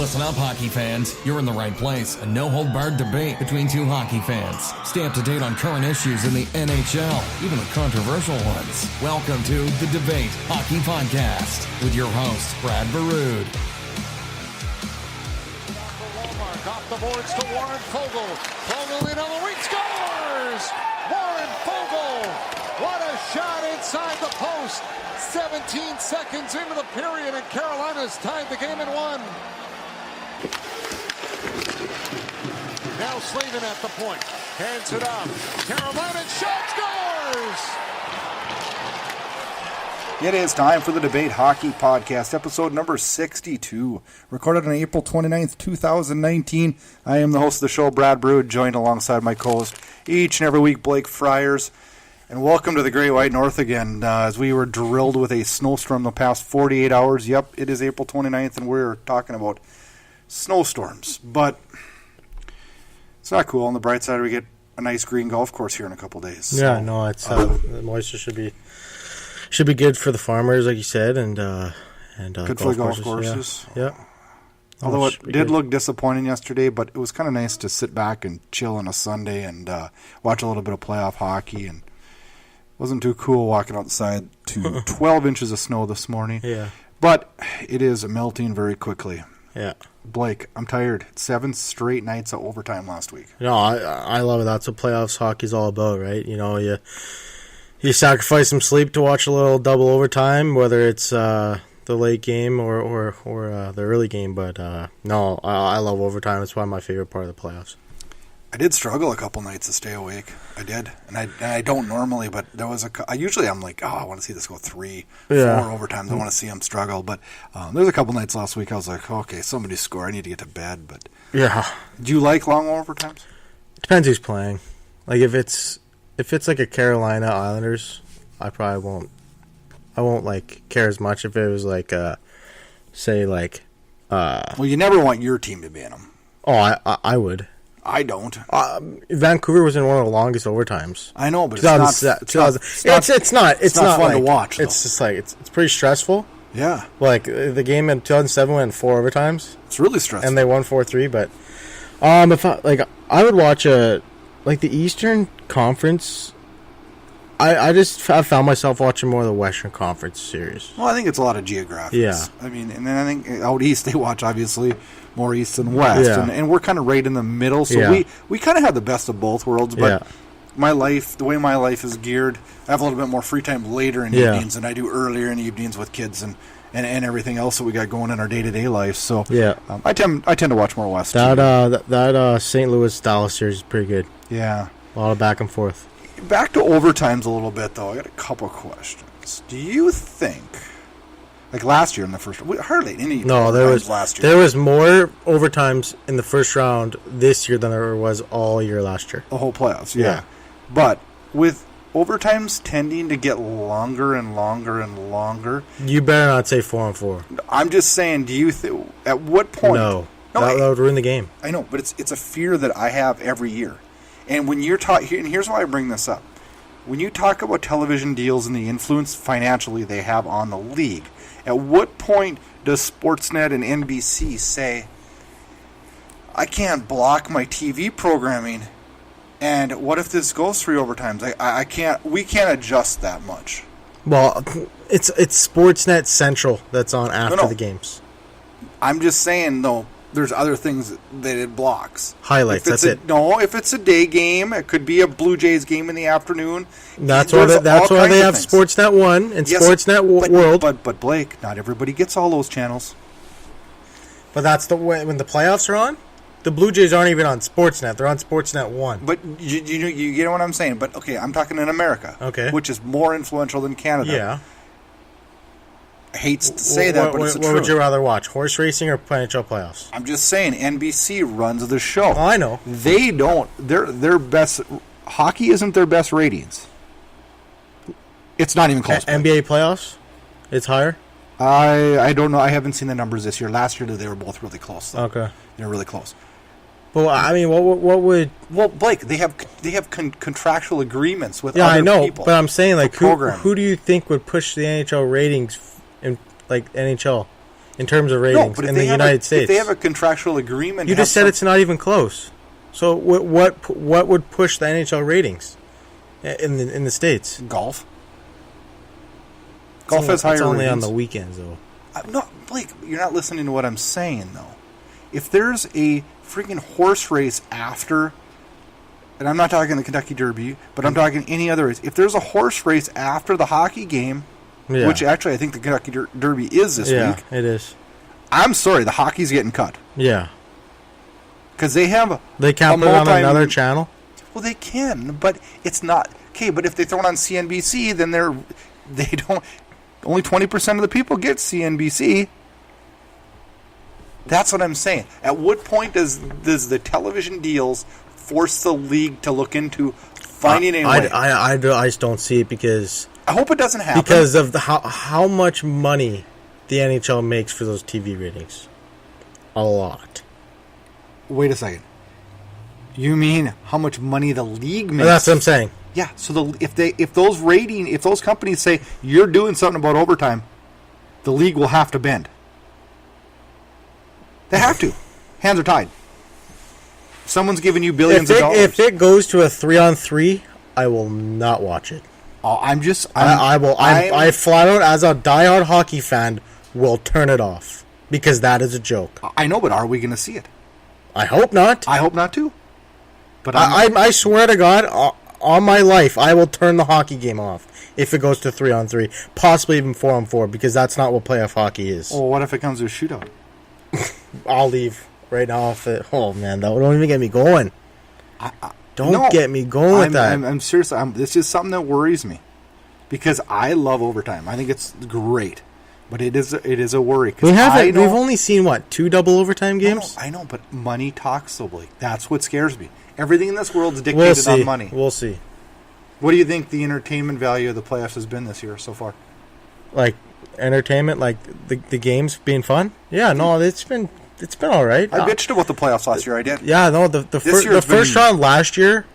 Listen up, hockey fans. You're in the right place. A no-hold-barred debate between two hockey fans. Stay up to date on current issues in the NHL, even the controversial ones. Welcome to The Debate Hockey Podcast with your host, Brad Burud. Off the boards to Warren Fogle. Fogle in on the wing, scores! Warren Fogle! What a shot inside the post! 17 seconds into the period, and Carolina's tied the game in one. Now Slavin at the point. Hands it off. Carolina shot, scores! It is time for the Debate Hockey Podcast, episode number 62, recorded on April 29th, 2019. I am the host of the show, Brad Burud, joined alongside my co-host each and every week, Blake Friars. And welcome to the Great White North again, as we were drilled with a snowstorm the past 48 hours. Yep, it is April 29th, and we're talking about snowstorms. But it's not cool. On the bright side, we get a nice green golf course here in a couple days. Yeah, so, no, it's the moisture should be good for the farmers, like you said, and good for the golf courses. Yeah. Although it did look disappointing yesterday, but it was kind of nice to sit back and chill on a Sunday and watch a little bit of playoff hockey. And it wasn't too cool walking outside to 12 inches of snow this morning. Yeah. But it is melting very quickly. Yeah. Blake, I'm tired. 7 straight nights of overtime last week. No, I love it. That's what playoffs hockey's all about, right? You know, you sacrifice some sleep to watch a little double overtime, whether it's the late game or the early game. But no, I love overtime. It's one of my favorite part of the playoffs. I did struggle a couple nights to stay awake. I did, and I don't normally, but there was usually I'm like, I want to see this go 3, 4 overtimes. I want to see them struggle. But there's a couple nights last week I was like, okay, somebody score. I need to get to bed. But yeah, do you like long overtimes? Depends who's playing. Like if it's like a Carolina Islanders, I probably won't. I won't like care as much if it was like, say like. Well, you never want your team to be in them. Oh, I would. I don't. Vancouver was in one of the longest overtimes. I know, but it's not fun to watch. Though. It's just like it's pretty stressful. Yeah. Like the game in 2007 went in 4 overtimes. It's really stressful, and they won 4-3. But if I would watch the Eastern Conference. I found myself watching more of the Western Conference series. Well, I think it's a lot of geographics. Yeah. I mean, and then I think out east they watch, obviously, more east than west. Yeah. And we're kind of right in the middle. So we kind of have the best of both worlds. But the way my life is geared, I have a little bit more free time later in evenings than I do earlier in evenings with kids and everything else that we got going in our day-to-day life. So I tend to watch more west. That St. Louis-Dallas series is pretty good. Yeah. A lot of back and forth. Back to overtimes a little bit, though. I got a couple of questions. Do you think, like last year in the first, hardly any overtimes last year. There was more overtimes in the first round this year than there was all year last year. The whole playoffs, yeah. But with overtimes tending to get longer and longer and longer, you better not say 4-on-4. I'm just saying. Do you at what point? No, that would ruin the game. I know, but it's a fear that I have every year. And when you're talking, and here's why I bring this up. When you talk about television deals and the influence financially they have on the league, at what point does Sportsnet and NBC say, I can't block my TV programming, and what if this goes 3 overtimes? I can't. We can't adjust that much. Well, it's Sportsnet Central that's on after the games. I'm just saying, though. There's other things that it blocks. Highlights, that's it. No, if it's a day game, it could be a Blue Jays game in the afternoon. That's why they have Sportsnet 1 and Sportsnet World. But Blake, not everybody gets all those channels. But that's the way, when the playoffs are on, the Blue Jays aren't even on Sportsnet. They're on Sportsnet 1. But you get what I'm saying. But, okay, I'm talking in America, which is more influential than Canada. Yeah. Hates to say that, but it's the truth. What would you rather watch, horse racing or NHL playoffs? I'm just saying, NBC runs the show. Oh, I know. They don't. Their best hockey isn't their best ratings. It's not even close. NBA playoffs, it's higher. I don't know. I haven't seen the numbers this year. Last year they were both really close. Though. Okay, they're really close. Well, I mean, what would? Well, Blake, they have contractual agreements with. Yeah, other I know, people but I'm saying, like, who do you think would push the NHL ratings in like NHL? in terms of ratings in the United States. If they have a contractual agreement... You just said it's not even close. So what would push the NHL ratings in the States? Golf. Golf has higher ratings. It's only on the weekends, though. No, Blake, you're not listening to what I'm saying, though. If there's a freaking horse race after, and I'm not talking the Kentucky Derby, but I'm talking any other race. If there's a horse race after the hockey game, which actually I think the Kentucky Derby is this week. Yeah, it is. I'm sorry, the hockey's getting cut. Yeah. Because they have They can't put it on another channel? Well, they can, but it's not... Okay, but if they throw it on CNBC, then they don't... Only 20% of the people get CNBC. That's what I'm saying. At what point does the television deals force the league to look into finding a way? I just don't see it because... I hope it doesn't happen. Because of how much money the NHL makes for those TV ratings. A lot. Wait a second. You mean how much money the league makes? That's what I'm saying. Yeah, so if those companies say you're doing something about overtime, the league will have to bend. They have to. Hands are tied. Someone's giving you billions of dollars. If it goes to a 3-on-3, I will not watch it. Oh, I flat out, as a diehard hockey fan, will turn it off because that is a joke. I know, but are we going to see it? I hope not. I hope not too. But I swear to God, on my life, I will turn the hockey game off if it goes to 3-on-3, possibly even 4-on-4, because that's not what playoff hockey is. Well, what if it comes to a shootout? I'll leave right now. Oh man, that don't even get me going. Don't get me going with that. I'm serious. This is something that worries me because I love overtime. I think it's great, but it is a worry. We've only seen 2 double overtime games. I know, but money talks, so Blake. That's what scares me. Everything in this world is dictated on money. We'll see. What do you think the entertainment value of the playoffs has been this year so far? Like entertainment, like the games being fun? Yeah, no, it's been all right. I bitched about the playoffs last year. I did. Yeah, no, the first round last year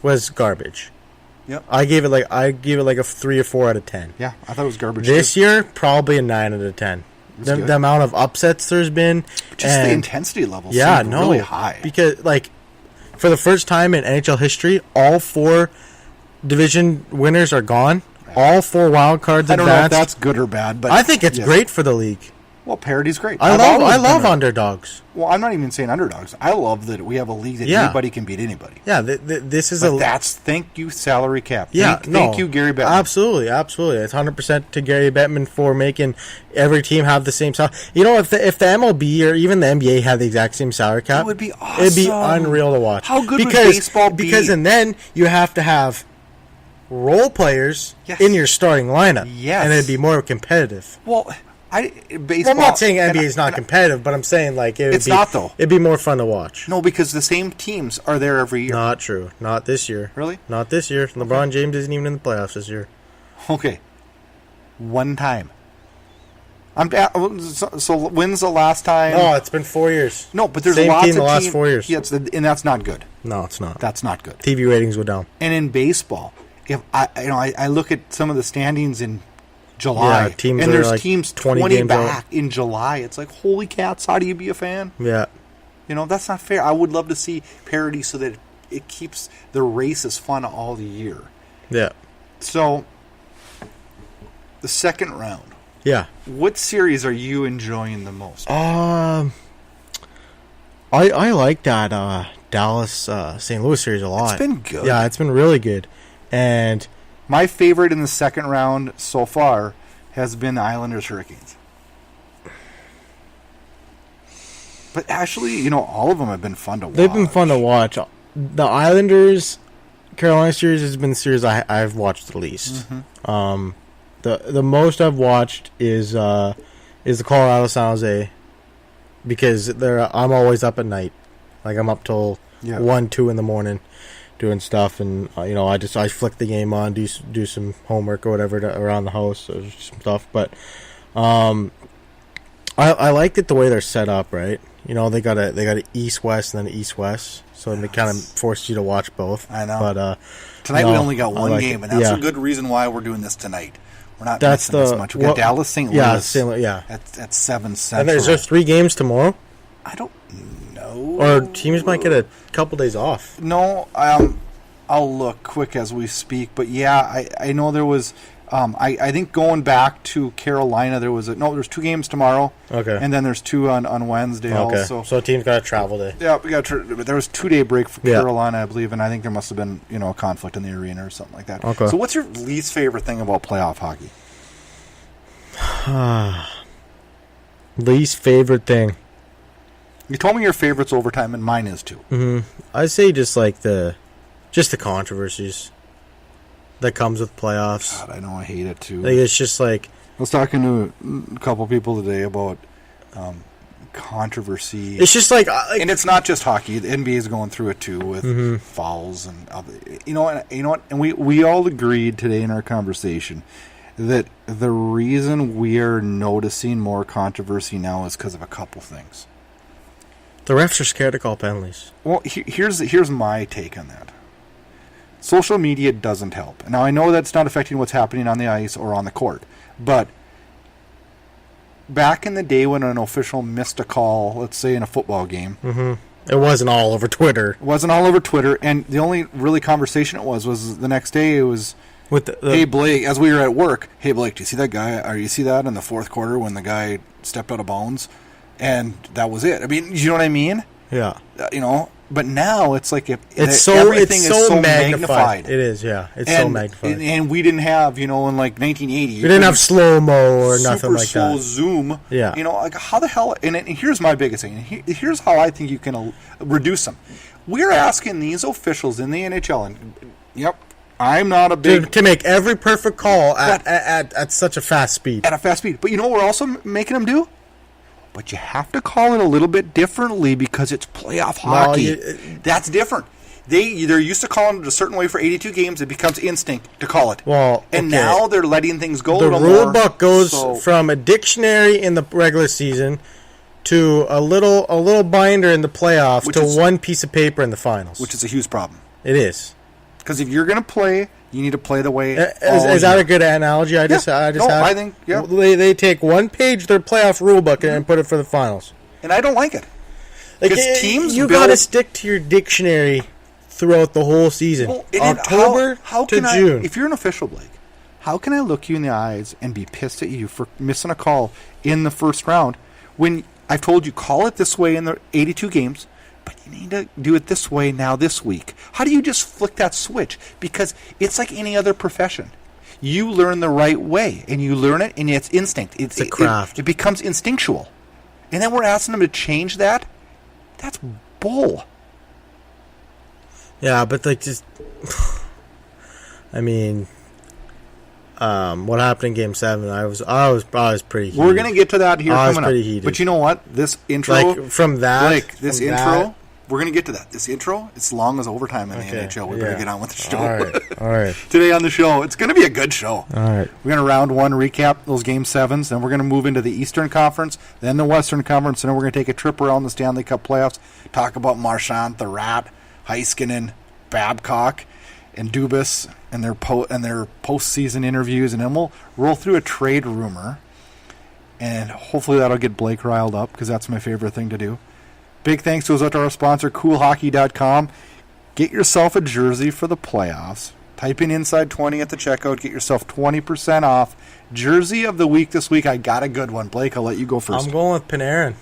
was garbage. Yep. I gave it like a 3 or 4 out of 10. Yeah, I thought it was garbage. This year, probably a 9 out of 10. The amount of upsets there's been, just the intensity level. Really high. Because for the first time in NHL history, all 4 division winners are gone. All 4 wild cards advanced. I don't know if that's good or bad, but I think it's great for the league. Well, parity's great. I love underdogs. Well, I'm not even saying underdogs. I love that we have a league that anybody can beat anybody. Yeah, this is thank you salary cap. Yeah, thank you Gary Bettman. Absolutely. It's 100% to Gary Bettman for making every team have the same salary. You know, if the MLB or even the NBA had the exact same salary cap, it would be awesome. It'd be unreal to watch. How good would baseball be? Because and then you have to have role players in your starting lineup. Yes, and it'd be more competitive. Well, baseball. I'm not saying NBA is not competitive, but I'm saying it's not though. It'd be more fun to watch. No, because the same teams are there every year. Not true. Not this year. Really? Not this year. LeBron James isn't even in the playoffs this year. Okay. One time. So when's the last time? Oh, it's been 4 years. No, but there's same lots team of the last team, 4 years. Yeah, and that's not good. No, it's not. That's not good. TV ratings go down. And in baseball, if I look at some of the standings in July, teams and there's like teams 20 back in July. It's like, holy cats, how do you be a fan? Yeah. That's not fair. I would love to see parity so that it keeps the races fun all year. Yeah. So, the second round. Yeah. What series are you enjoying the most? I like that Dallas St. Louis series a lot. It's been good. Yeah, it's been really good. And my favorite in the second round so far has been the Islanders Hurricanes. But actually, all of them have been fun to watch. They've been fun to watch. The Islanders Carolina series has been the series I've watched the least. Mm-hmm. The most I've watched is the Colorado San Jose, because I'm always up at night. Like, I'm up till 1, 2 in the morning doing stuff, and I flick the game on, do some homework or whatever around the house or some stuff. But I liked it the way they're set up, right? They got a east west and then an east west, so it kind of forced you to watch both. I know. But tonight we only got one game, and that's a a good reason why we're doing this tonight. We're not That's missing as much. We got Dallas, St. Louis. Yeah, St. Louis, yeah. At 7 Central. Is there 3 games tomorrow? I don't know. Or teams might get a couple days off. No, I'll look quick as we speak. But yeah, I know there was. I think going back to Carolina, there's 2 games tomorrow. Okay. And then there's 2 on Wednesday also. So a team's got a travel day. Yeah, there was 2-day break for Carolina, I believe, and I think there must have been a conflict in the arena or something like that. Okay. So what's your least favorite thing about playoff hockey? Least favorite thing. You told me your favorite's overtime, and mine is too. Mm-hmm. I'd say just the controversies that comes with playoffs. God, I know I hate it too. Like, it's just like, I was talking to a couple people today about controversy. it's just like, and it's not just hockey. The NBA is going through it too with fouls and you know what. And we all agreed today in our conversation that the reason we are noticing more controversy now is because of a couple things. the refs are scared to call penalties. Well, here's my take on that. Social media doesn't help. Now, I know that's not affecting what's happening on the ice or on the court, but back in the day when an official missed a call, let's say in a football game, It wasn't all over Twitter. it wasn't all over Twitter, and the only really conversation it was the next day. It was, With the hey, Blake, as we were at work, hey, Blake, do you see that guy, or you see that in the fourth quarter when the guy stepped out of bounds? And that was it. I mean, you know what I mean? yeah. But now it's like Everything is so magnified. It is, yeah. It's so magnified. And we didn't have, in like 1980. We didn't have slow-mo or nothing like super slow that. zoom. Yeah. Like how the hell, and here's my biggest thing. Here's how I think you can reduce them. We're asking these officials in the NHL, and yep, I'm not a big... To make every perfect call at such a fast speed. At a fast speed. But you know what we're also making them do? But you have to call it a little bit differently because it's playoff hockey. That's different. They're used to calling it a certain way for 82 games. It becomes instinct to call it. And now they're letting things go a little more. The rule book goes from a dictionary in the regular season to a little binder in the playoffs to one piece of paper in the finals. Which is a huge problem. It is. Because if you're going to play, you need to play the way... Is that a good analogy? I think, yeah. They take one page of their playoff rule book and put it for the finals. And I don't like it. Because teams... You got to stick to your dictionary throughout the whole season. Well, October to June. If you're an official, Blake, how can I look you in the eyes and be pissed at you for missing a call in the first round when I've told you call it this way in the 82 games, but you need to do it this way now this week? How do you just flick that switch? Because it's like any other profession. You learn the right way, and you learn it, and it's instinct. It's a craft. It becomes instinctual. And then we're asking them to change that? That's bull. Yeah, but just... I mean... what happened in Game 7? I was pretty heated. We're gonna get to that here coming up. I was pretty heated. But you know what? This intro, from that, Blake, this intro, we're gonna get to that. This intro, it's long as overtime in the NHL. We better get on with the show. All right. Today on the show, it's gonna be a good show. All right. We're gonna round one recap those Game 7s, then we're gonna move into the Eastern Conference, then the Western Conference, and then we're gonna take a trip around the Stanley Cup playoffs. Talk about Marchand, the Rat, Heiskanen, Babcock, and Dubas and their postseason interviews, and then we'll roll through a trade rumor, and hopefully that'll get Blake riled up because that's my favorite thing to do. Big thanks to our sponsor, CoolHockey.com. Get yourself a jersey for the playoffs. Type in Inside 20 at the checkout. Get yourself 20% off. Jersey of the week this week. I got a good one. Blake, I'll let you go first. I'm going with Panarin.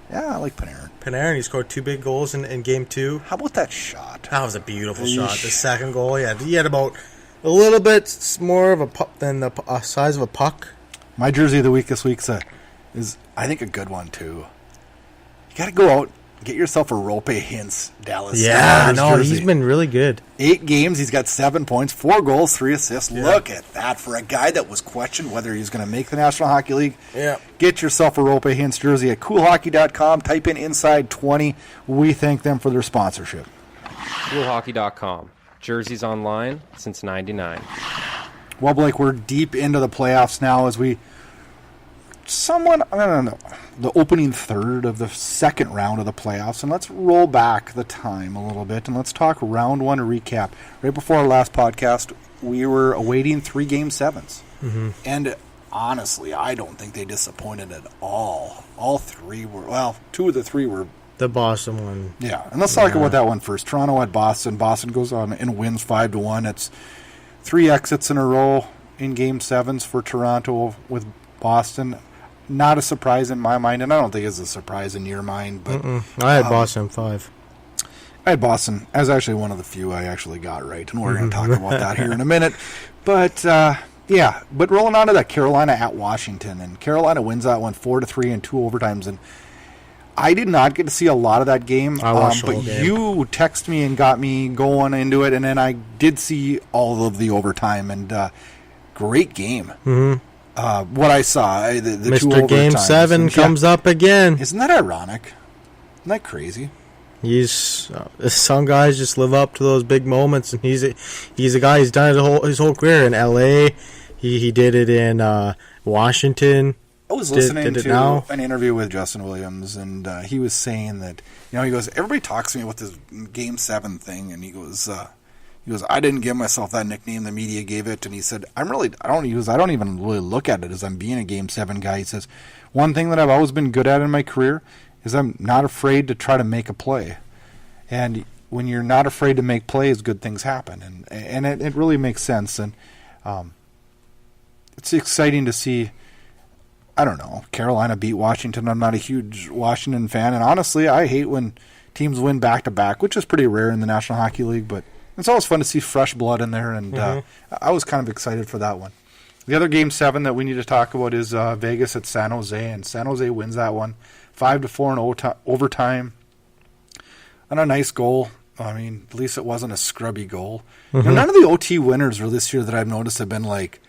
Yeah, I like Panarin. He scored 2 big goals in Game 2. How about that shot? That was a beautiful shot. The second goal, he had about a little bit more of a puck than the size of a puck. My jersey of the week this week is I think, a good one, too. You got to go out, get yourself a Rope Hintz Dallas Stars jersey. He's been really good. 8 games, he's got 7 points, 4 goals, 3 assists. Yeah. Look at that for a guy that was questioned whether he's going to make the National Hockey League. Yeah. Get yourself a Rope Hintz jersey at CoolHockey.com. Type in Inside 20. We thank them for their sponsorship. CoolHockey.com. Jerseys online since '99. Well, Blake, we're deep into the playoffs now as we the opening third of the second round of the playoffs, and let's roll back the time a little bit and let's talk round one recap. Right before our last podcast, we were awaiting 3 Game 7s. Mm-hmm. And honestly, I don't think they disappointed at all. All 3 were, well, 2 of the 3 were. The Boston one. Yeah, and let's talk about that one first. Toronto at Boston. Boston goes on and wins 5-1. It's 3 exits in a row in Game 7s for Toronto with Boston. Not a surprise in my mind, and I don't think it's a surprise in your mind. But I had Boston 5. I had Boston as actually one of the few I actually got right, and we're going to talk about that here in a minute. But, yeah, but rolling on to that Carolina at Washington, and Carolina wins that one 4-3 in 2 overtimes, and I did not get to see a lot of that game, I watched the but whole game. You texted me and got me going into it, and then I did see all of the overtime, and great game. Mm-hmm. What I saw, the Mr. 2 overtimes. Game 7 comes up again. Isn't that ironic? Isn't that crazy? Some guys just live up to those big moments, and he's a guy who's done it his whole career in L.A. He did it in Washington. I was listening to an interview with Justin Williams, and he was saying that, he goes, everybody talks to me about this Game 7 thing, and he goes, I didn't give myself that nickname. The media gave it, and he said, I don't even really look at it as I'm being a Game 7 guy. He says, one thing that I've always been good at in my career is I'm not afraid to try to make a play. And when you're not afraid to make plays, good things happen. And it really makes sense. And it's exciting to see, I don't know, Carolina beat Washington. I'm not a huge Washington fan. And honestly, I hate when teams win back-to-back, which is pretty rare in the National Hockey League. But it's always fun to see fresh blood in there. And I was kind of excited for that one. The other Game 7 that we need to talk about is Vegas at San Jose. And San Jose wins that one 5-4 in overtime. And a nice goal. I mean, at least it wasn't a scrubby goal. Mm-hmm. None of the OT winners this year that I've noticed have been like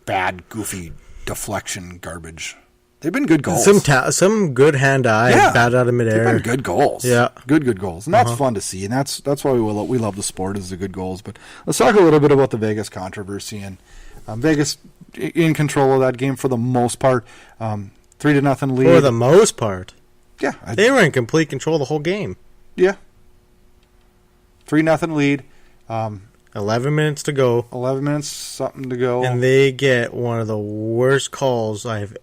bad, goofy deflection garbage. They've been good goals. Some good hand-eye, bad out of midair. They've been good goals. Yeah. Good goals. And that's fun to see. And that's why we love the sport, is the good goals. But let's talk a little bit about the Vegas controversy. And Vegas in control of that game for the most part. 3-0 lead. For the most part. Yeah. They were in complete control the whole game. Yeah. 3-0 lead. 11 minutes to go. 11 minutes, something to go. And they get one of the worst calls I have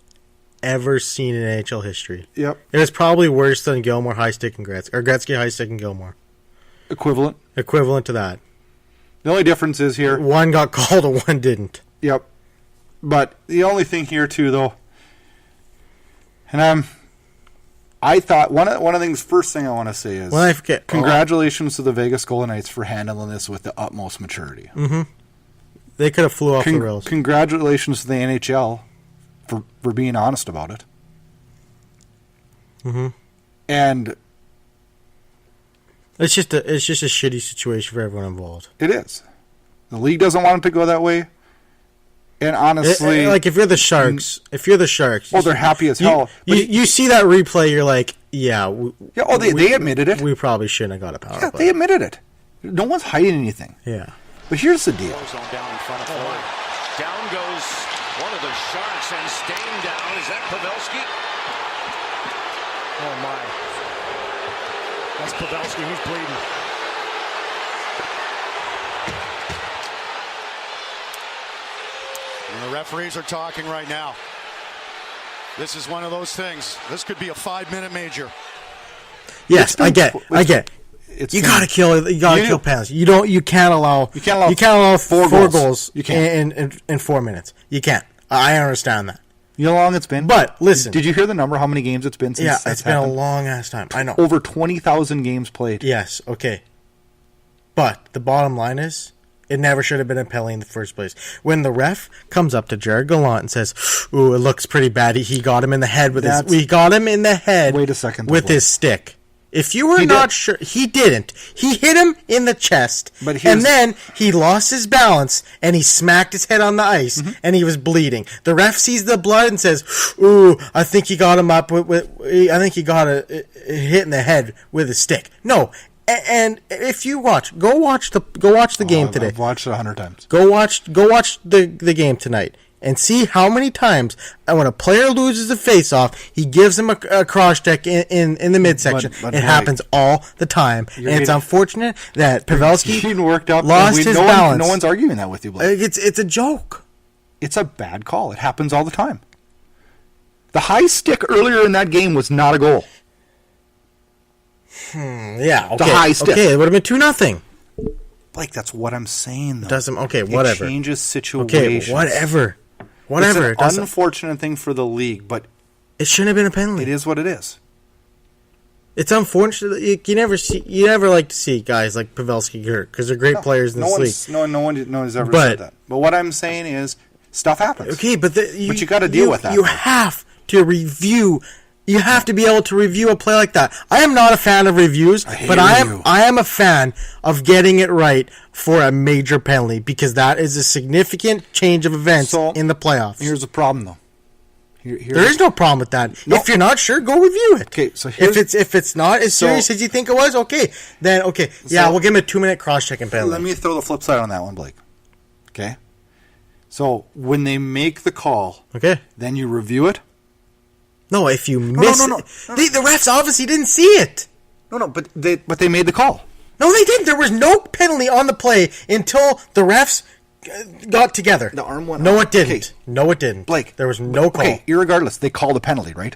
ever seen in NHL history. Yep. It was probably worse than Gilmore, high stick, and Gretzky. Or Gretzky, high stick, and Gilmore. Equivalent to that. The only difference is here. One got called and one didn't. Yep. But the only thing here, too, though, and I thought one of the things, first thing I want to say is, well, I forget. Congratulations to the Vegas Golden Knights for handling this with the utmost maturity. Mm-hmm. They could have flew off the rails. Congratulations to the NHL for being honest about it. Mm-hmm. And it's just a shitty situation for everyone involved. It is. The league doesn't want it to go that way. And honestly, like if you're the Sharks, well, they're happy as hell. You see that replay, you're like, they admitted it. We probably shouldn't have got a power play. Yeah, they admitted it. No one's hiding anything. Yeah. But here's the deal. Down in front of Florida. Down goes one of the Sharks, and staying down. Is that Pavelski? Oh my! That's Pavelski. He's bleeding. And the referees are talking right now. This is one of those things. This could be a 5-minute major. Yes, I get. You gotta kill penalties. You can't allow 4 goals in 4 minutes. You can't. I understand that. You know how long it's been? But listen, did you hear the number? How many games it's been since? Yeah, it's been a long ass time. I know. Over 20,000 games played. Yes. Okay. But the bottom line is, it never should have been a penalty in the first place. When the ref comes up to Jared Gallant and says, "Ooh, it looks pretty bad. He got him in the head with his." We got him in the head. Wait a second. With his stick. If you were not sure, he didn't. He hit him in the chest, and then he lost his balance, and he smacked his head on the ice, and he was bleeding. The ref sees the blood and says, "Ooh, I think he got him up I think he got a hit in the head with a stick." No, and if you go watch the game today. I've watched it 100 times. Go watch the game tonight. and see how many times when a player loses a face-off, he gives him a cross-check in the midsection. But it happens all the time. And it's unfortunate that Pavelski lost his balance. No one's arguing that with you, Blake. It's a joke. It's a bad call. It happens all the time. The high stick earlier in that game was not a goal. Yeah, okay. The high stick. Okay, it would have been 2-0. Blake, that's what I'm saying, though. Okay, whatever. It changes situations. Okay, whatever. It's an unfortunate thing for the league, but it shouldn't have been a penalty. it is what it is. It's unfortunate. You never like to see guys like Pavelski hurt because they're great players in this league. No one has ever said that. But what I'm saying is, stuff happens. Okay, but you got to deal with that. You have to review. You have to be able to review a play like that. I am not a fan of reviews, but I am a fan of getting it right for a major penalty because that is a significant change of events in the playoffs. Here's the problem, though. There is no problem with that. No. If you're not sure, go review it. Okay, so if it's not as serious as you think it was, we'll give him a 2-minute cross-checking penalty. Let me throw the flip side on that one, Blake. Okay? So when they make the call, then you review it? No, if you miss it. The refs obviously didn't see it. No, but they made the call. No, they didn't. There was no penalty on the play until the refs got together. The arm went No, up. it didn't. Okay. No, it didn't. Blake. There was no call. Okay, irregardless, they called a penalty, right?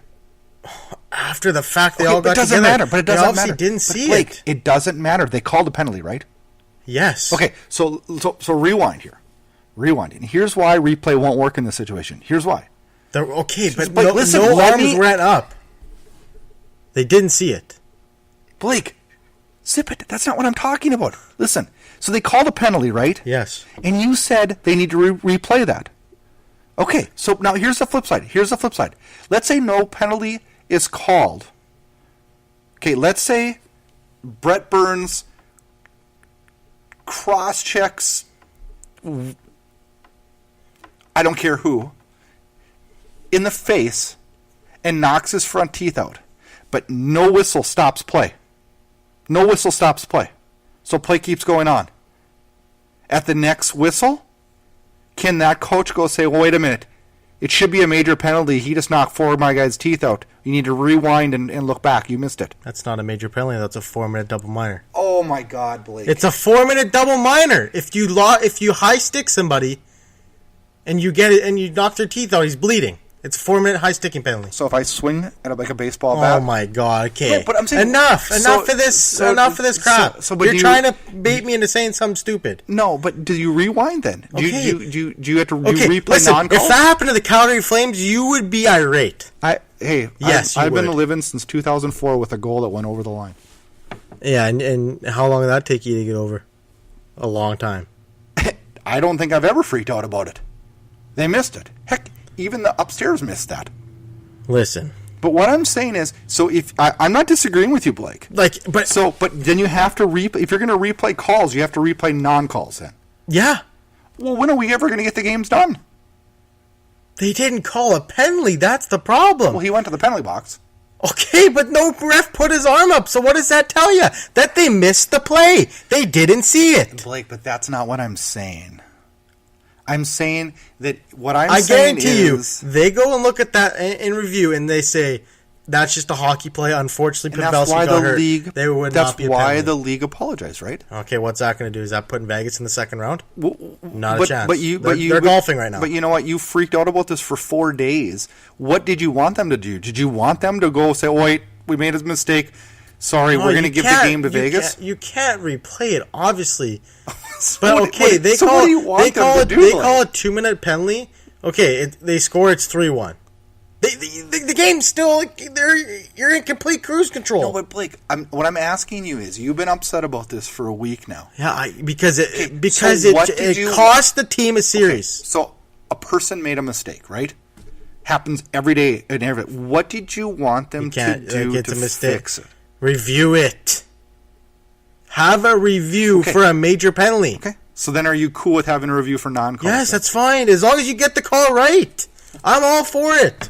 After the fact, they all got together. It doesn't matter, but it doesn't matter. They obviously didn't see Blake, it. It doesn't matter. They called a penalty, right? Yes. Okay, so rewind here. Rewind. And here's why replay won't work in this situation. Here's why. But listen, no arms went up. They didn't see it. Blake, zip it. That's not what I'm talking about. Listen. So they called a penalty, right? Yes. And you said they need to replay that. Okay, so now here's the flip side. Let's say no penalty is called. Okay, let's say Brett Burns cross-checks, I don't care who, in the face and knocks his front teeth out. But no whistle stops play. So play keeps going on. At the next whistle, can that coach go say, well, wait a minute, it should be a major penalty. He just knocked 4 of my guys' teeth out. You need to rewind and look back. You missed it. That's not a major penalty. That's a 4-minute double minor. Oh, my God, Blake. It's a 4-minute double minor. If you high stick somebody and you get it and you knock their teeth out, he's bleeding. It's a 4-minute high sticking penalty. So if I swing at like a baseball bat. Oh my God! Okay, no, but I'm saying, enough for this crap. You're trying to bait me into saying something stupid. No, but do you rewind then? Do you have to replay listen, non-calls? If that happened to the Calder Flames, you would be irate. I've would. been living since 2004 with a goal that went over the line. Yeah, and how long did that take you to get over? A long time. I don't think I've ever freaked out about it. They missed it. Heck, even the upstairs missed that. Listen. But what I'm saying is, so if I'm not disagreeing with you, Blake. But then you have to if you're going to replay calls, you have to replay non-calls then. Yeah. Well, when are we ever going to get the games done? They didn't call a penalty. That's the problem. Well, he went to the penalty box. Okay, but no ref put his arm up. So what does that tell you? That they missed the play. They didn't see it. Blake, but that's not what I'm saying. I'm saying that what I'm saying is... I guarantee you, they go and look at that in review and they say, that's just a hockey play. Unfortunately, Pavelski got hurt. They would not be a penalty. That's why the league apologized, right? Okay, what's that going to do? Is that putting Vegas in the second round? Not a chance. They're golfing right now. But you know what? You freaked out about this for 4 days. What did you want them to do? Did you want them to go say, oh, wait, we made a mistake. Sorry, we're going to give the game to Vegas? You can't replay it, obviously. But okay, they call a 2-minute penalty. Okay, they score. It's 3-1. The game's still. You're in complete cruise control. No, but Blake, what I'm asking you is, you've been upset about this for a week now. Yeah, because it cost the team a series. Okay, so a person made a mistake, right? Happens every day and every. What did you want them to do to fix it? Review it. Have a review for a major penalty. Okay. So then are you cool with having a review for non-calls? Yes, that's fine. As long as you get the call right. I'm all for it.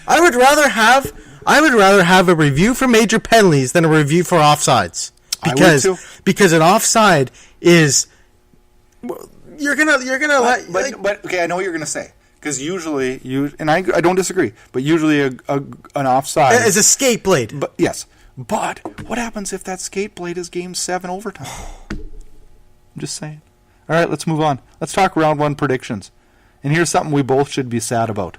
I would rather have a review for major penalties than a review for offsides. Because an offside is you're gonna but okay, I know what you're gonna say. Because usually, and I don't disagree, but usually an offside is a skate blade. But yes, but what happens if that skate blade is Game 7 overtime? I'm just saying. All right, let's move on. Let's talk round 1 predictions. And here's something we both should be sad about.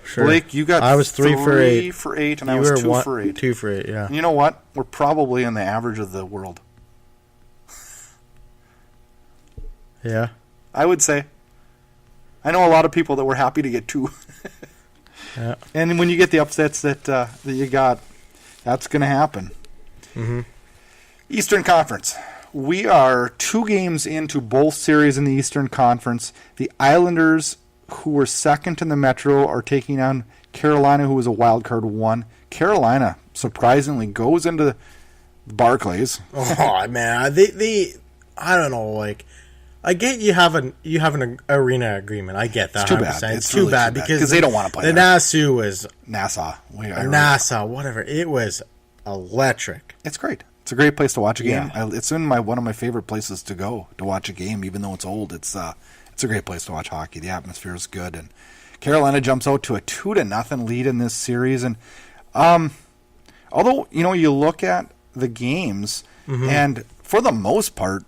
Sure. Blake, you got I was 3 for 8. 3 for 8, and You I was were 2 for 8. 2 for 8, yeah. And you know what? We're probably in the average of the world. Yeah. I would say. I know a lot of people that were happy to get 2. Yeah. And when you get the upsets that you got, that's going to happen. Mm-hmm. Eastern Conference. We are 2 games into both series in the Eastern Conference. The Islanders, who were second in the Metro, are taking on Carolina, who was a wild card 1. Carolina, surprisingly, goes into the Barclays. Oh, man. They I don't know, like, I get you have an arena agreement. I get that. It's too bad. 100%. It's too really bad too bad, because they don't want to play the there. Nassau was Nassau, whatever. It was electric. It's great. It's a great place to watch a game. Yeah. It's in one of my favorite places to go to watch a game, even though it's old. It's a great place to watch hockey. The atmosphere is good, and Carolina jumps out to a 2-0 lead in this series. And although you look at the games, and for the most part,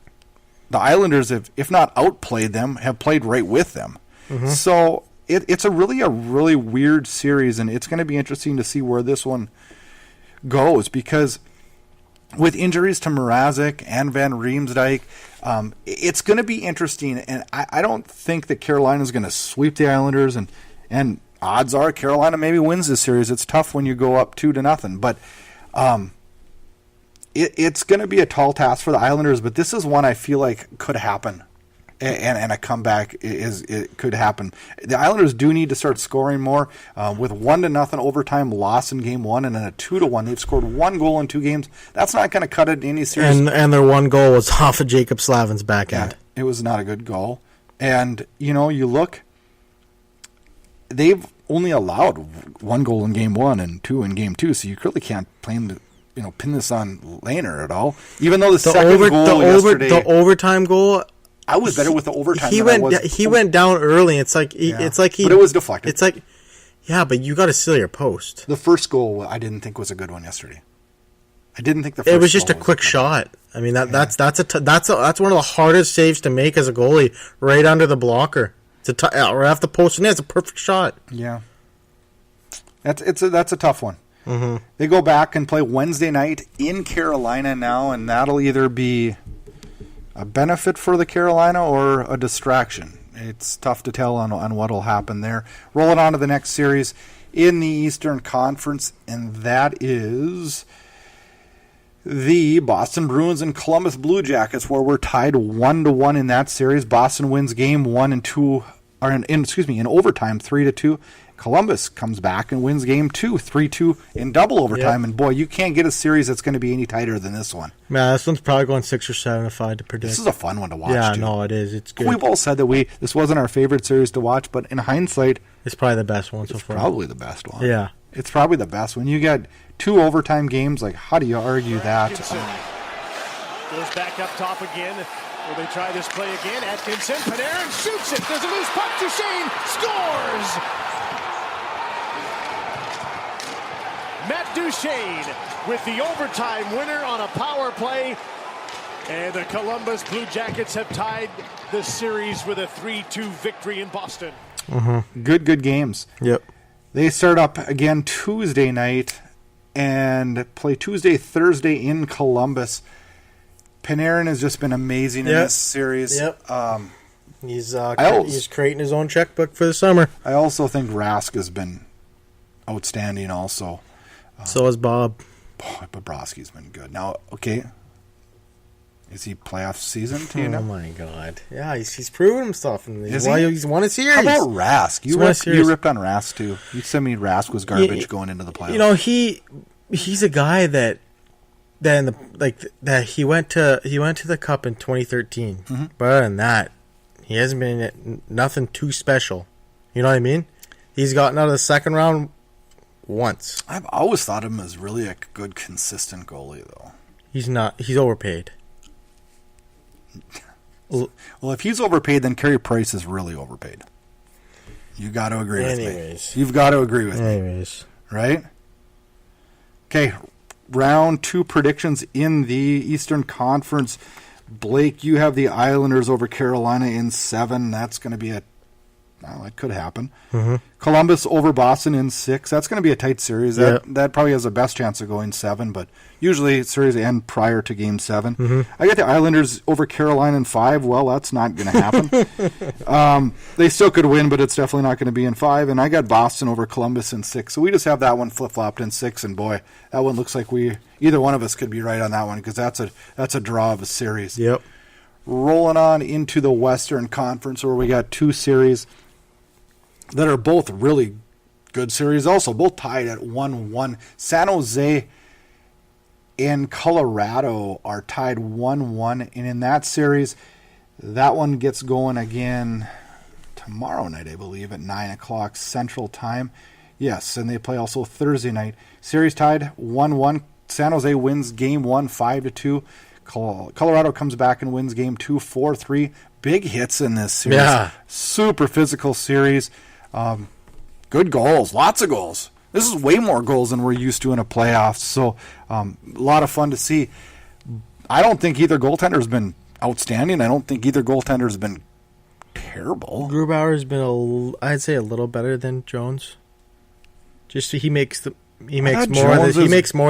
the Islanders have, if not outplayed them, have played right with them. So it's a really weird series, and it's going to be interesting to see where this one goes, because with injuries to Mrazek and Van Riemsdyk, it's going to be interesting. And I don't think that Carolina is going to sweep the Islanders, and odds are Carolina maybe wins this series. It's tough when you go up 2-0, but it's going to be a tall task for the Islanders. But this is one I feel like could happen, and a comeback it could happen. The Islanders do need to start scoring more. With 1-0 overtime loss in Game 1 and then a 2-1, they've scored 1 goal in 2 games. That's not going to cut it in any series. And their 1 goal was off of Jacob Slavin's backhand. Yeah, it was not a good goal. And you look, they've only allowed 1 goal in Game 1 and 2 in Game 2, so you really can't pin this on Lehner at all. Even though the overtime goal. I was better with the overtime. He went down early. It's like but it was deflected. It's like, yeah, but you got to seal your post. The first goal I didn't think was a good one yesterday. I didn't think the first. It was just a quick shot. I mean that's one of the hardest saves to make as a goalie, right under the blocker. Or off the post, and it's a perfect shot. Yeah, that's a tough one. Mm-hmm. They go back and play Wednesday night in Carolina now, and that'll either be a benefit for the Carolina or a distraction. It's tough to tell on what will happen there. Rolling on to the next series in the Eastern Conference, and that is the Boston Bruins and Columbus Blue Jackets, where we're tied 1-1 in that series. Boston wins Game 1 and 2, in overtime 3-2. Columbus comes back and wins Game 2, 3-2 in double overtime. Yep. And boy, you can't get a series that's going to be any tighter than this one. Man, this one's probably going 6 or 7 if I had to predict. This is a fun one to watch. Yeah, too. No, it is. It's good. We've all said that this wasn't our favorite series to watch, but in hindsight, it's probably the best one so far. Probably the best one. Yeah, it's probably the best one. You got 2 overtime games. Like, how do you argue that? Goes back up top again. Will they try this play again? Atkinson, Panarin shoots it. There's a loose puck. Duchesne scores. Matt Duchesne with the overtime winner on a power play. And the Columbus Blue Jackets have tied the series with a 3-2 victory in Boston. Mm-hmm. Good games. Yep. They start up again Tuesday night and play Thursday in Columbus. Panarin has just been amazing in this series. Yep. He's creating his own checkbook for the summer. I also think Rask has been outstanding also. So has Bob. Bobrovsky's been good. Now, okay, is he playoff season? Oh my God! Yeah, he's proven himself, and he's won a series. How about Rask? You ripped on Rask too. You said me Rask was garbage going into the playoffs. He's a guy that he went to the Cup in 2013. Mm-hmm. But other than that, he hasn't been nothing too special. You know what I mean? He's gotten out of the second round once. I've always thought of him as really a good, consistent goalie, though. He's not. He's overpaid. Well, if he's overpaid, then Carey Price is really overpaid. You got to agree with me. Anyways. You've got to agree with me. Anyways. Right? Okay, round 2 predictions in the Eastern Conference. Blake, you have the Islanders over Carolina in 7. That's going to be that could happen. Mm-hmm. Columbus over Boston in 6. That's going to be a tight series. That probably has the best chance of going 7, but usually series end prior to Game 7. Mm-hmm. I got the Islanders over Carolina in 5. Well, that's not going to happen. They still could win, but it's definitely not going to be in 5. And I got Boston over Columbus in 6. So we just have that one flip-flopped in 6. And boy, that one looks like either one of us could be right on that one because that's a draw of a series. Yep. Rolling on into the Western Conference where we got 2 series that are both really good series, also both tied at 1-1. San Jose and Colorado are tied 1-1, and in that series, that one gets going again tomorrow night, I believe, at 9 o'clock Central Time. Yes, and they play also Thursday night. Series tied 1-1. San Jose wins Game 1 5-2. Colorado comes back and wins Game 2 4-3. Big hits in this series. Yeah. Super physical series. Good goals, lots of goals. This is way more goals than we're used to in a playoffs, so a lot of fun to see. I don't think either goaltender has been outstanding. I don't think either goaltender has been terrible. Grubauer's been I'd say a little better than Jones. Just he makes more of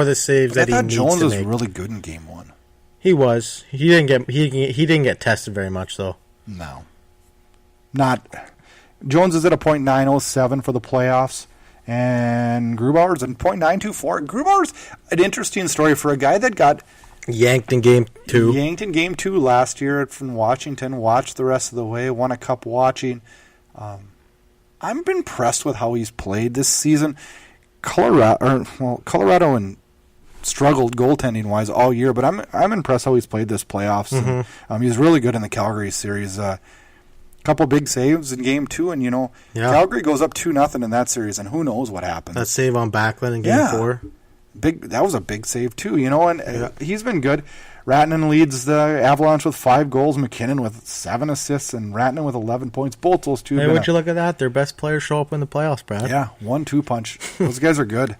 the saves that he needs Jones to was make. really good in Game 1. He was. He didn't get tested very much though. No, not. Jones is at a .907 for the playoffs, and Grubauer's at .924. Grubauer's an interesting story for a guy that got yanked in Game 2. Yanked in Game 2 last year from Washington, watched the rest of the way, won a cup watching. I'm impressed with how he's played this season. Colorado and struggled goaltending-wise all year, but I'm impressed how he's played this playoffs. Mm-hmm. And, he's really good in the Calgary series. Couple big saves in Game 2, and Calgary goes up 2-0 in that series, and who knows what happens. That save on Backlund in Game 4. That was a big save too, and he's been good. Rantanen leads the Avalanche with 5 goals, McKinnon with 7 assists, and Rantanen with 11 points. Both those two. Hey, would you look at that? Their best players show up in the playoffs, Brad. Yeah, 1-2 punch. Those guys are good.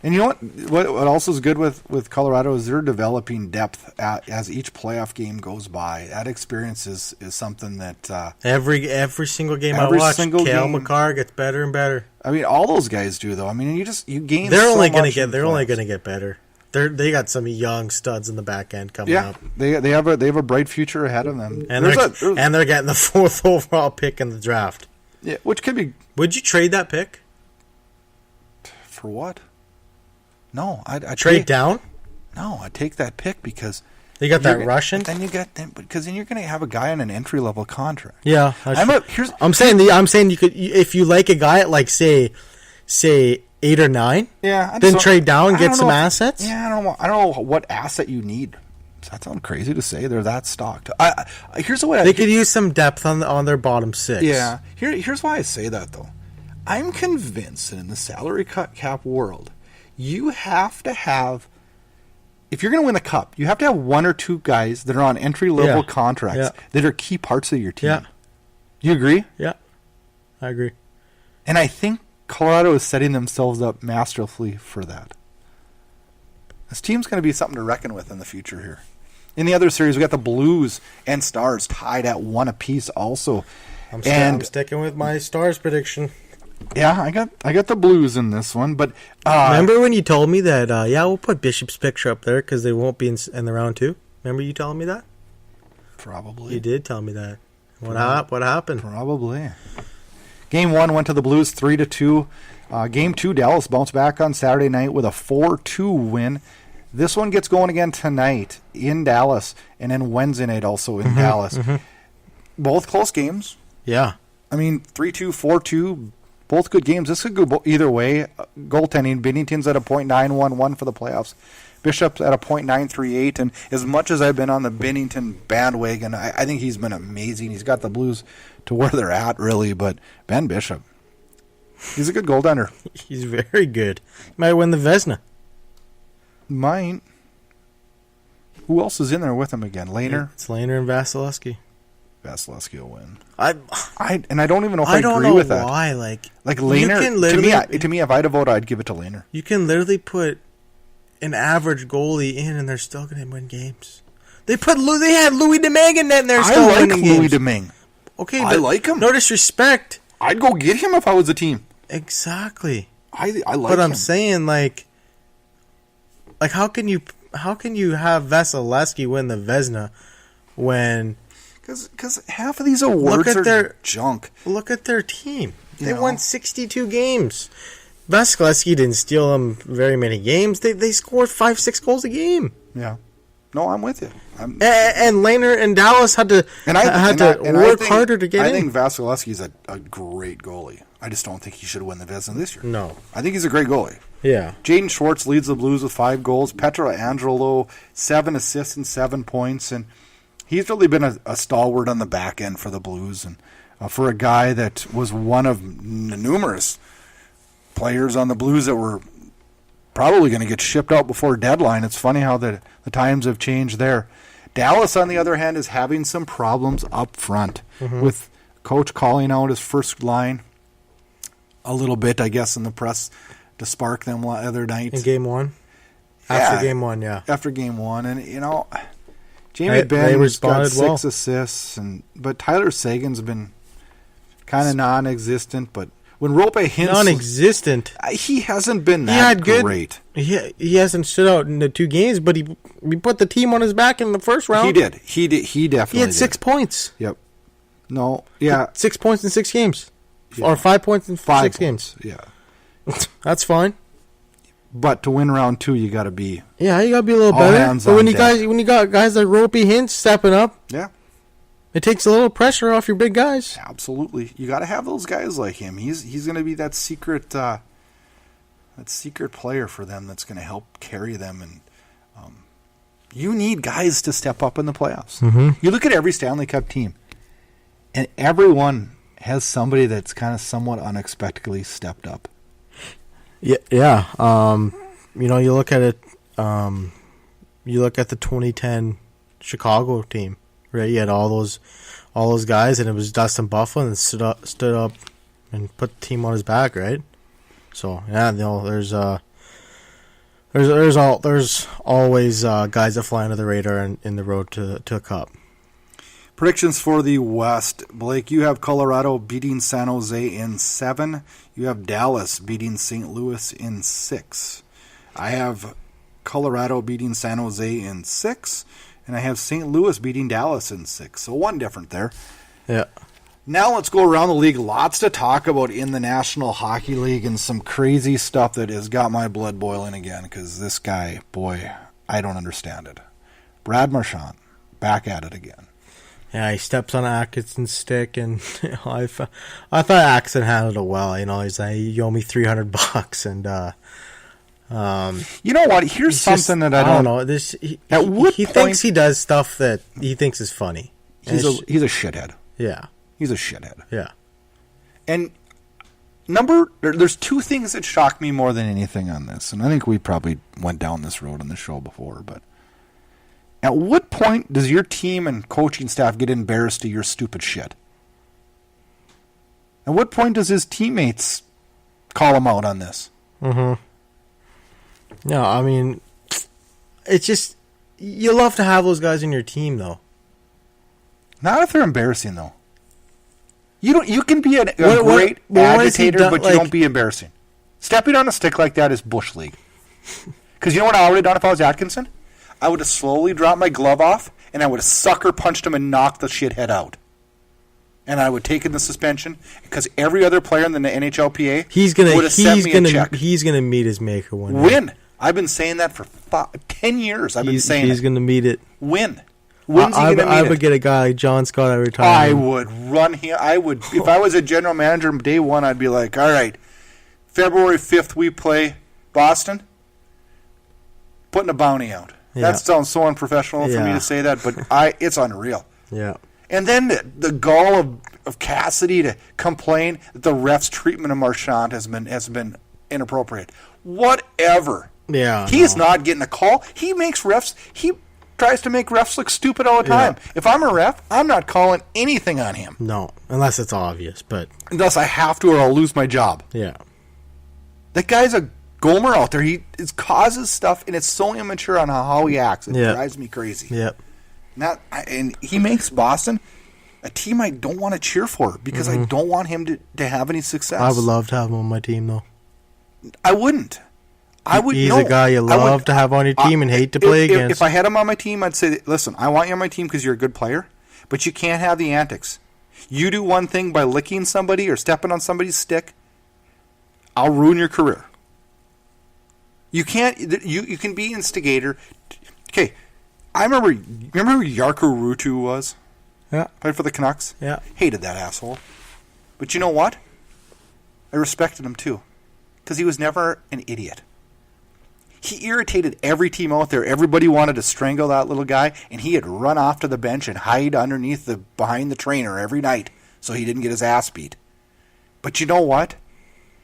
And you know what also is good with Colorado is they're developing depth as each playoff game goes by. That experience is something that every single game I watch, Cale Makar gets better and better. I mean, all those guys do though. I mean, you gain. They're only going to get better. They got some young studs in the back end coming up. They have a bright future ahead of them. And they're getting the 4th overall pick in the draft. Yeah, which could be. Would you trade that pick? For what? No, I trade down. No, I take that pick because you got that Russian. Because then you're going to have a guy on an entry level contract. Yeah, I'm saying you could if you like a guy at like say 8 or 9. Yeah, then trade down and get some assets. Yeah, I don't know what asset you need. Does that sound crazy to say? They're that stocked. Here's the way they could use some depth on their bottom 6. Yeah, here's why I say that though. I'm convinced that in the salary cap world, you have to have, if you're going to win the cup, you have to have 1 or 2 guys that are on entry-level contracts that are key parts of your team. Yeah. You agree? Yeah, I agree. And I think Colorado is setting themselves up masterfully for that. This team's going to be something to reckon with in the future here. In the other series, we got the Blues and Stars tied at 1 apiece also. I'm sticking with my Stars prediction. Yeah, I got the Blues in this one, but remember when you told me that? We'll put Bishop's picture up there because they won't be in the round 2. Remember you telling me that? Probably. You did tell me that. What happened? Probably. Game 1 went to the Blues 3-2. Game 2, Dallas bounced back on Saturday night with a 4-2 win. This one gets going again tonight in Dallas, and then Wednesday night also in Dallas. Mm-hmm. Both close games. Yeah. I mean, 3-2, 4-2. Both good games. This could go either way. Goaltending, Binnington's at a .911 for the playoffs. Bishop's at a .938. And as much as I've been on the Binnington bandwagon, I think he's been amazing. He's got the Blues to where they're at, really. But Ben Bishop, he's a good goaltender. He's very good. Might win the Vezina. Might. Who else is in there with him again? Lehner? It's Lehner and Vasilevsky. Vasilevsky will win. I don't even know if I agree with that. Why? Like Lehner, to me, if I had a vote, I'd give it to Lehner. You can literally put an average goalie in, and they're still going to win games. They had Louis Domingue in net, and they're still winning games. I like Louis Domingue. Okay, I like him. No disrespect. I'd go get him if I was a team. Exactly. I like him. But I'm saying, like how can you have Vasilevsky win the Vezina when? Because half of these awards are junk. Look at their team. They won 62 games. Vasilevsky didn't steal them very many games. They scored 5-6 goals a game. Yeah. No, I'm with you. And Lehner and Dallas had to work harder to get in. I think Vasilevsky's a great goalie. I just don't think he should win the Vezina this year. No. I think he's a great goalie. Yeah. Jaden Schwartz leads the Blues with 5 goals. Pietrangelo, 7 assists and 7 points. And he's really been a stalwart on the back end for the Blues. And for a guy that was one of numerous players on the Blues that were probably going to get shipped out before deadline. It's funny how the times have changed there. Dallas, on the other hand, is having some problems up front with coach calling out his first line a little bit, I guess, in the press to spark them the other night. In game one? After game one, yeah. After game one. And, Jamie Benn's got 6 assists, but Tyler Sagan's been kind of non-existent, but when Rope hints... Non-existent? He hasn't been that great. He hasn't stood out in the 2 games, but he put the team on his back in the first round. He did. He definitely He had 6 points. Yep. No, yeah. 6 points in 6 games. Yeah. Or 5 points in 6 games. Yeah. That's fine. But to win round 2, you got to be... Yeah, you got to be a little better. But when you got guys like Ropey Hintz stepping up... Yeah. It takes a little pressure off your big guys. Absolutely. You got to have those guys like him. He's going to be that secret player for them that's going to help carry them. And you need guys to step up in the playoffs. Mm-hmm. You look at every Stanley Cup team, and everyone has somebody that's kind of somewhat unexpectedly stepped up. Yeah. You look at it. You look at the 2010 Chicago team. Right, you had all those guys, and it was Dustin Byfuglien that stood up and put the team on his back, right? So yeah, there's always guys that fly under the radar in the road to a cup. Predictions for the West, Blake. You have Colorado beating San Jose in 7. You have Dallas beating St. Louis in 6. I have Colorado beating San Jose in 6. And I have St. Louis beating Dallas in 6. So one different there. Yeah. Now let's go around the league. Lots to talk about in the National Hockey League and some crazy stuff that has got my blood boiling again because this guy, boy, I don't understand it. Brad Marchand, back at it again. Yeah, he steps on Atkinson's stick, and I thought Atkinson handled it well. He's like, you owe me $300, and you know what? Here's something that I don't know. He thinks he does stuff that he thinks is funny. He's a shithead. Yeah, he's a shithead. Yeah, and there's 2 things that shock me more than anything on this, and I think we probably went down this road on the show before. But at what point does your team and coaching staff get embarrassed of your stupid shit? At what point does his teammates call him out on this? Mm-hmm. No, I mean, it's just, you love to have those guys in your team, though. Not if they're embarrassing, though. You can be a great agitator, but you don't be embarrassing. Stepping on a stick like that is Bush League. Because you know what I would have done if I was Atkinson? I would have slowly dropped my glove off, and I would have sucker punched him and knocked the shithead out. And I would take in the suspension because every other player in the NHLPA would have sent me a check. He's going to meet his maker one day. Win. I've been saying that for 10 years. He's going to meet it. Win. When's he going to meet it? I would get a guy like John Scott every time. I would run him. If I was a general manager day 1, I'd be like, all right, February 5th we play Boston. Putting a bounty out. Yeah. That sounds so unprofessional for me to say that, but it's unreal. Yeah. And then the gall of Cassidy to complain that the ref's treatment of Marchand has been inappropriate. Whatever. Yeah. He's not getting a call. He makes refs. tries to make refs look stupid all the time. Yeah. If I'm a ref, I'm not calling anything on him. No, unless it's obvious, but... Unless I have to or I'll lose my job. Yeah. That guy's a gomer out there. He causes stuff, and it's so immature on how he acts. It drives me crazy. Yep. And he makes Boston a team I don't want to cheer for because I don't want him to have any success. I would love to have him on my team, though. I wouldn't. He's a guy you love to have on your team and hate to play against. If I had him on my team, I'd say, listen, I want you on my team because you're a good player, but you can't have the antics. You do one thing by licking somebody or stepping on somebody's stick, I'll ruin your career. You can't. You can be instigator. Okay, I remember who Jarkko Ruutu was? Yeah. Played for the Canucks? Yeah. Hated that asshole. But you know what? I respected him too because he was never an idiot. He irritated every team out there. Everybody wanted to strangle that little guy, and he had run off to the bench and hide underneath behind the trainer every night so he didn't get his ass beat. But you know what?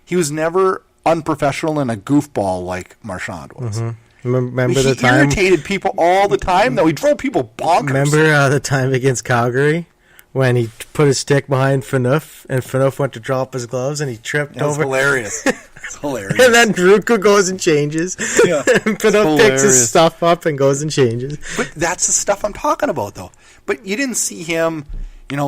He was never unprofessional and a goofball like Marchand was. Mm-hmm. Remember the time? He irritated people all the time, though. He drove people bonkers. Remember the time against Calgary when he put his stick behind Phaneuf, and Phaneuf went to drop his gloves, and he tripped over? Hilarious. It's hilarious. And then Drutko goes and changes. Yeah. And Phaneuf picks his stuff up and goes and changes. But that's the stuff I'm talking about, though. But you didn't see him,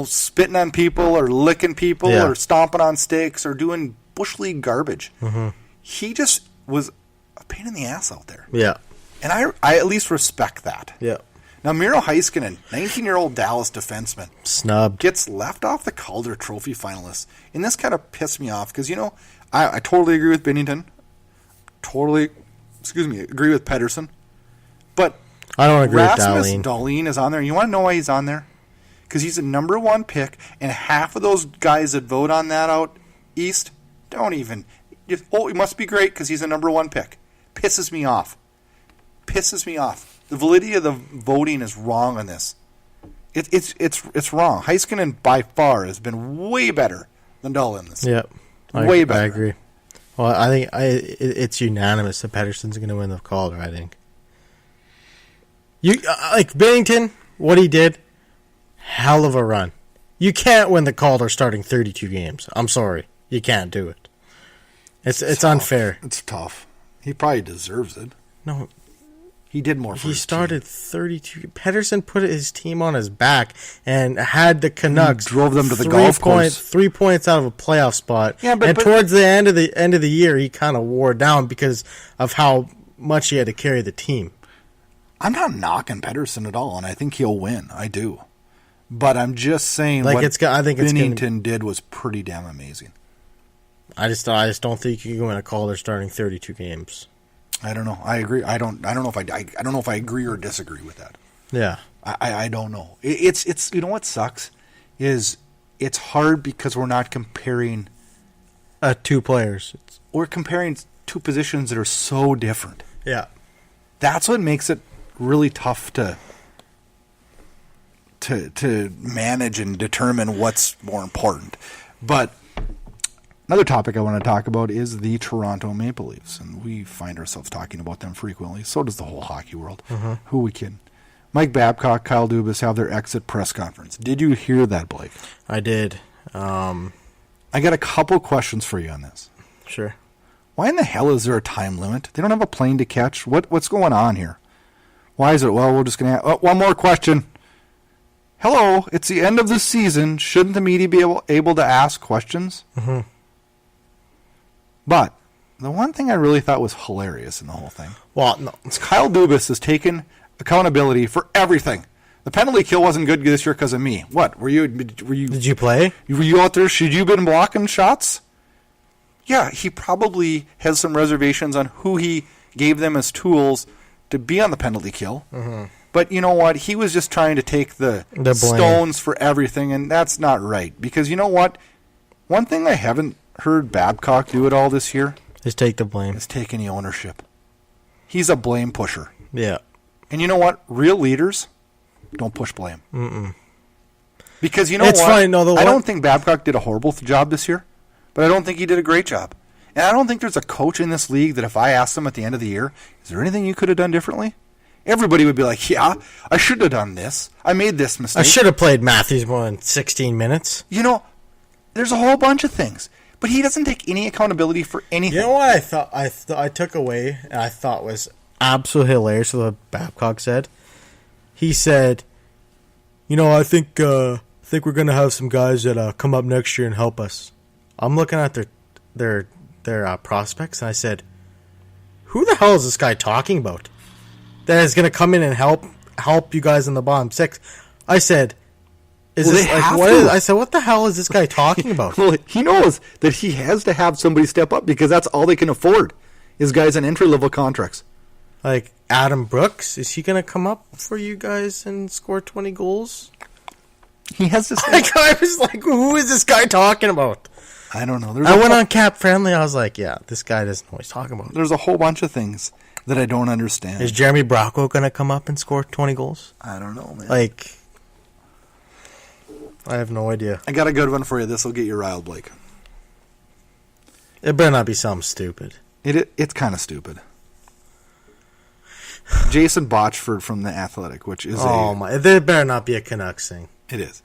spitting on people or licking people or stomping on sticks or doing bush league garbage. Mm-hmm. He just was a pain in the ass out there. Yeah. And I at least respect that. Yeah. Now, Miro Heiskanen, 19-year-old Dallas defenseman, snubbed, gets left off the Calder Trophy finalists. And this kind of pissed me off because, I totally agree with Binnington. Agree with Pettersson. But I don't agree Rasmus with Dahlin is on there. You want to know why he's on there? Because he's a number one pick, and half of those guys that vote on that out east don't even... he must be great because he's a number one pick. Pisses me off. The validity of the voting is wrong on this. It's wrong. Heiskanen by far has been way better than Dahlin this. Yep. Way better. I agree. Well, I think it's unanimous that Pettersson's going to win the Calder, I think. Binnington, what he did, hell of a run. You can't win the Calder starting 32 games. I'm sorry. You can't do it. It's unfair. It's tough. He probably deserves it. No. He did more for He his started team. 32. Pettersson put his team on his back and had the Canucks drove them to the golf course. 3 points out of a playoff spot. Yeah, but towards the end of the year, he kind of wore down because of how much he had to carry the team. I'm not knocking Pettersson at all, and I think he'll win. I do. But I'm just saying what Binnington did was pretty damn amazing. I just don't think you can win a Calder starting 32 games. I don't know. I agree. I don't know if I agree or disagree with that. Yeah. I don't know. It's what sucks is it's hard because we're not comparing two players. We're comparing two positions that are so different. Yeah. That's what makes it really tough to manage and determine what's more important. But another topic I want to talk about is the Toronto Maple Leafs, and we find ourselves talking about them frequently. So does the whole hockey world. Mm-hmm. Who we kidding? Mike Babcock, Kyle Dubas have their exit press conference. Did you hear that, Blake? I did. I got a couple questions for you on this. Sure. Why in the hell is there a time limit? They don't have a plane to catch. What's going on here? Why is it? Well, we're just going to... one more question. Hello, it's the end of the season. Shouldn't the media be able to ask questions? Mm-hmm. But the one thing I really thought was hilarious in the whole thing, it's Kyle Dubas has taken accountability for everything. The penalty kill wasn't good this year because of me. What were you? Did you play? Were you out there? Should you been blocking shots? Yeah, he probably has some reservations on who he gave them as tools to be on the penalty kill. Mm-hmm. But you know what? He was just trying to take the stones for everything, and that's not right. Because you know what? One thing I haven't heard Babcock do at all this year is take the blame. Is take any ownership. He's a blame pusher. Yeah. And you know what? Real leaders don't push blame. Mm-mm. Because you know it's what? Funny, no, I don't think Babcock did a horrible job this year, but I don't think he did a great job. And I don't think there's a coach in this league that if I asked him at the end of the year, is there anything you could have done differently? everybody would be like, yeah, I should have done this. I made this mistake. I should have played Matthews more than 16 minutes. You know, there's a whole bunch of things. But he doesn't take any accountability for anything. You know what I thought I took away and I thought was absolutely hilarious what Babcock said? He said, I think we're going to have some guys that come up next year and help us. I'm looking at their prospects and I said, who the hell is this guy talking about? That is going to come in and help you guys in the bottom six. I said, I said, what the hell is this guy talking about? Well, he knows that he has to have somebody step up because that's all they can afford is guys on entry-level contracts. Like Adam Brooks, is he going to come up for you guys and score 20 goals? He has to. I was like, who is this guy talking about? I don't know. I went on Cap Friendly. I was like, yeah, this guy doesn't know what he's talking about. There's a whole bunch of things that I don't understand. Is Jeremy Bracco going to come up and score 20 goals? I don't know, man. I have no idea. I got a good one for you. This will get you riled, Blake. It better not be something stupid. It's kind of stupid. Jason Botchford from The Athletic, which is there better not be a Canucks thing. It is.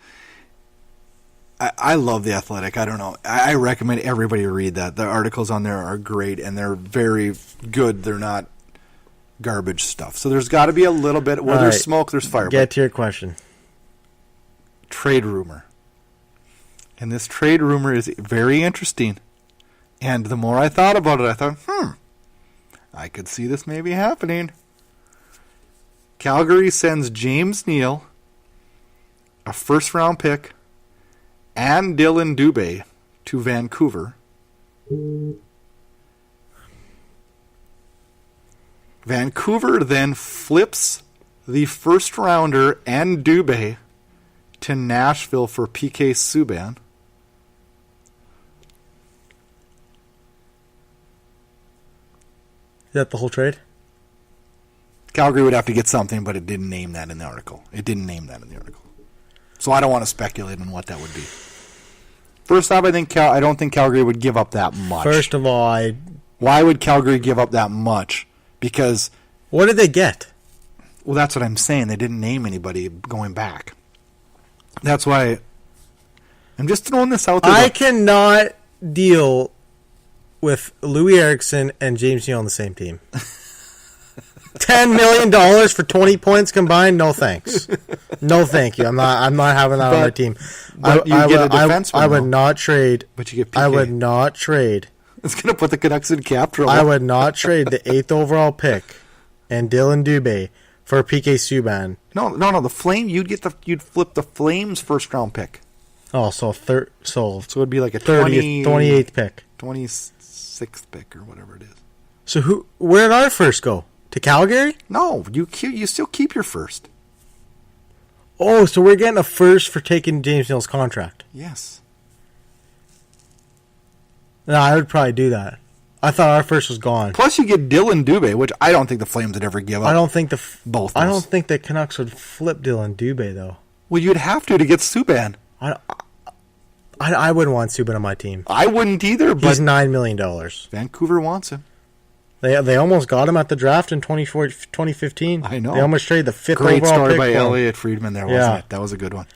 I love The Athletic. I don't know. I recommend everybody read that. The articles on there are great, and they're very good. They're not garbage stuff. So there's got to be a little bit. Where there's smoke, there's fire. Get to your question. Trade rumor. And this trade rumor is very interesting. And the more I thought about it, I thought, I could see this maybe happening. Calgary sends James Neal, a first-round pick, and Dylan Dubé to Vancouver. Vancouver then flips the first-rounder and Dubé to Nashville for PK Subban. Is that the whole trade? Calgary would have to get something, but it didn't name that in the article. So I don't want to speculate on what that would be. First off, I don't think Calgary would give up that much. First of all, why would Calgary give up that much? Because what did they get? Well, that's what I'm saying. They didn't name anybody going back. That's why I'm just throwing this out there. I cannot deal with Louis Eriksson and James Neal on the same team. $10 million for 20 points combined? No thanks. No thank you. I'm not having that on my team. I would not trade. But you get PK. I would not trade. It's going to put the Canucks in cap trouble. I would not trade the 8th overall pick and Dylan Dubé for PK Subban. No. The Flame. You'd flip the Flames' first round pick. Oh, so it'd be like a 28th pick, 26th pick, or whatever it is. So where did our first go? To Calgary? No, you still keep your first. Oh, so we're getting a first for taking James Neal's contract. Yes. No, I would probably do that. I thought our first was gone. Plus, you get Dylan Dubé, which I don't think the Flames would ever give up. I don't think both. I don't think the Canucks would flip Dylan Dubé though. Well, you'd have to get Subban. I wouldn't want Subban on my team. I wouldn't either. But he's $9 million. Vancouver wants him. They almost got him at the draft in 2015. I know. They almost traded the 5th overall pick. Great story by Elliot Friedman there, wasn't it? That was a good one.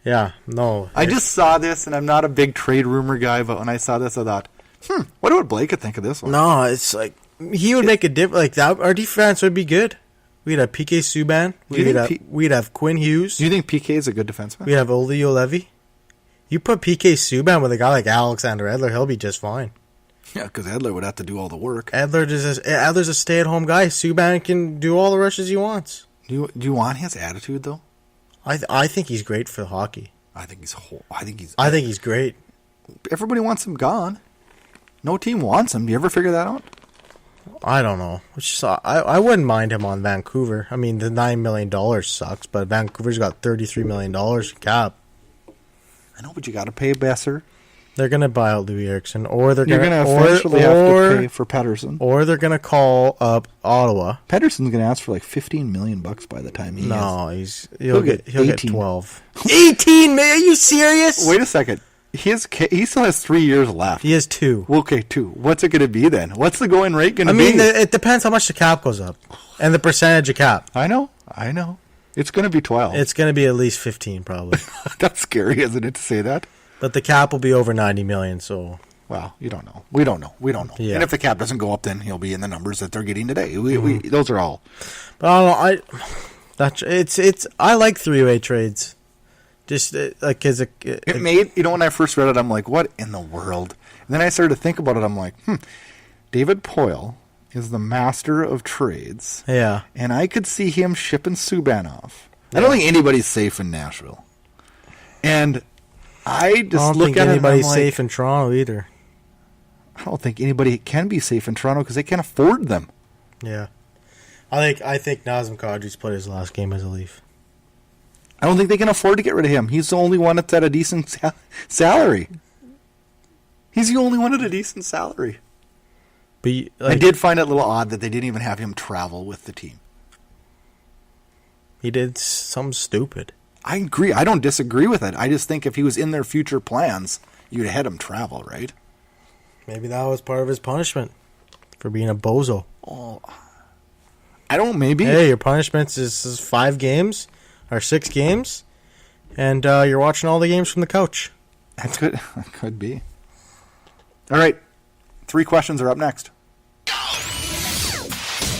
Yeah, no. I just saw this, and I'm not a big trade rumor guy, but when I saw this, I thought, what would Blake think of this one? No, it's like he would make a difference. Like that, our defense would be good. We'd have PK Subban. We'd have Quinn Hughes. Do you think PK is a good defenseman? We'd have Olio Levy. You put PK Subban with a guy like Alexander Edler, he'll be just fine. Yeah, because Edler would have to do all the work. Edler's a stay-at-home guy. Subban can do all the rushes he wants. Do you want his attitude though? I think he's great for hockey. I think he's great. Everybody wants him gone. No team wants him. Do you ever figure that out? I don't know. I wouldn't mind him on Vancouver. I mean, the $9 million sucks, but Vancouver's got $33 million cap. I know, but you got to pay Besser. They're going to buy out Louis Eriksson, or they're going to eventually have to pay for Pettersson, or they're going to call up Ottawa. Pettersson's going to ask for like $15 million by the time he'll get 12. 18 million? Are you serious? Wait a second. He still has 3 years left. He has 2. Okay, 2. What's it going to be then? What's the going rate going to be? I mean, it depends how much the cap goes up and the percentage of cap. I know. It's going to be 12. It's going to be at least 15, probably. That's scary, isn't it, to say that? But the cap will be over 90 million, so... Well, you don't know. We don't know. Yeah. And if the cap doesn't go up, then he'll be in the numbers that they're getting today. Those are all. But I don't know. I like three-way trades. Just like as it made, when I first read it, I'm like, what in the world? And then I started to think about it. I'm like, David Poile is the master of trades. Yeah. And I could see him shipping Subban off. Yeah. I don't think anybody's safe in Nashville. And I just look at it and I'm like, anybody's safe in Toronto either. I don't think anybody can be safe in Toronto because they can't afford them. Yeah. I think Nazem Kadri's played his last game as a Leaf. I don't think they can afford to get rid of him. He's the only one that's at a decent salary. He's the only one at a decent salary. But I did find it a little odd that they didn't even have him travel with the team. He did something stupid. I agree. I don't disagree with it. I just think if he was in their future plans, you'd have had him travel, right? Maybe that was part of his punishment for being a bozo. Oh, I don't. Maybe. Hey, your punishment is 5 games or 6 games, and you're watching all the games from the couch. That could be. All right, 3 questions are up next.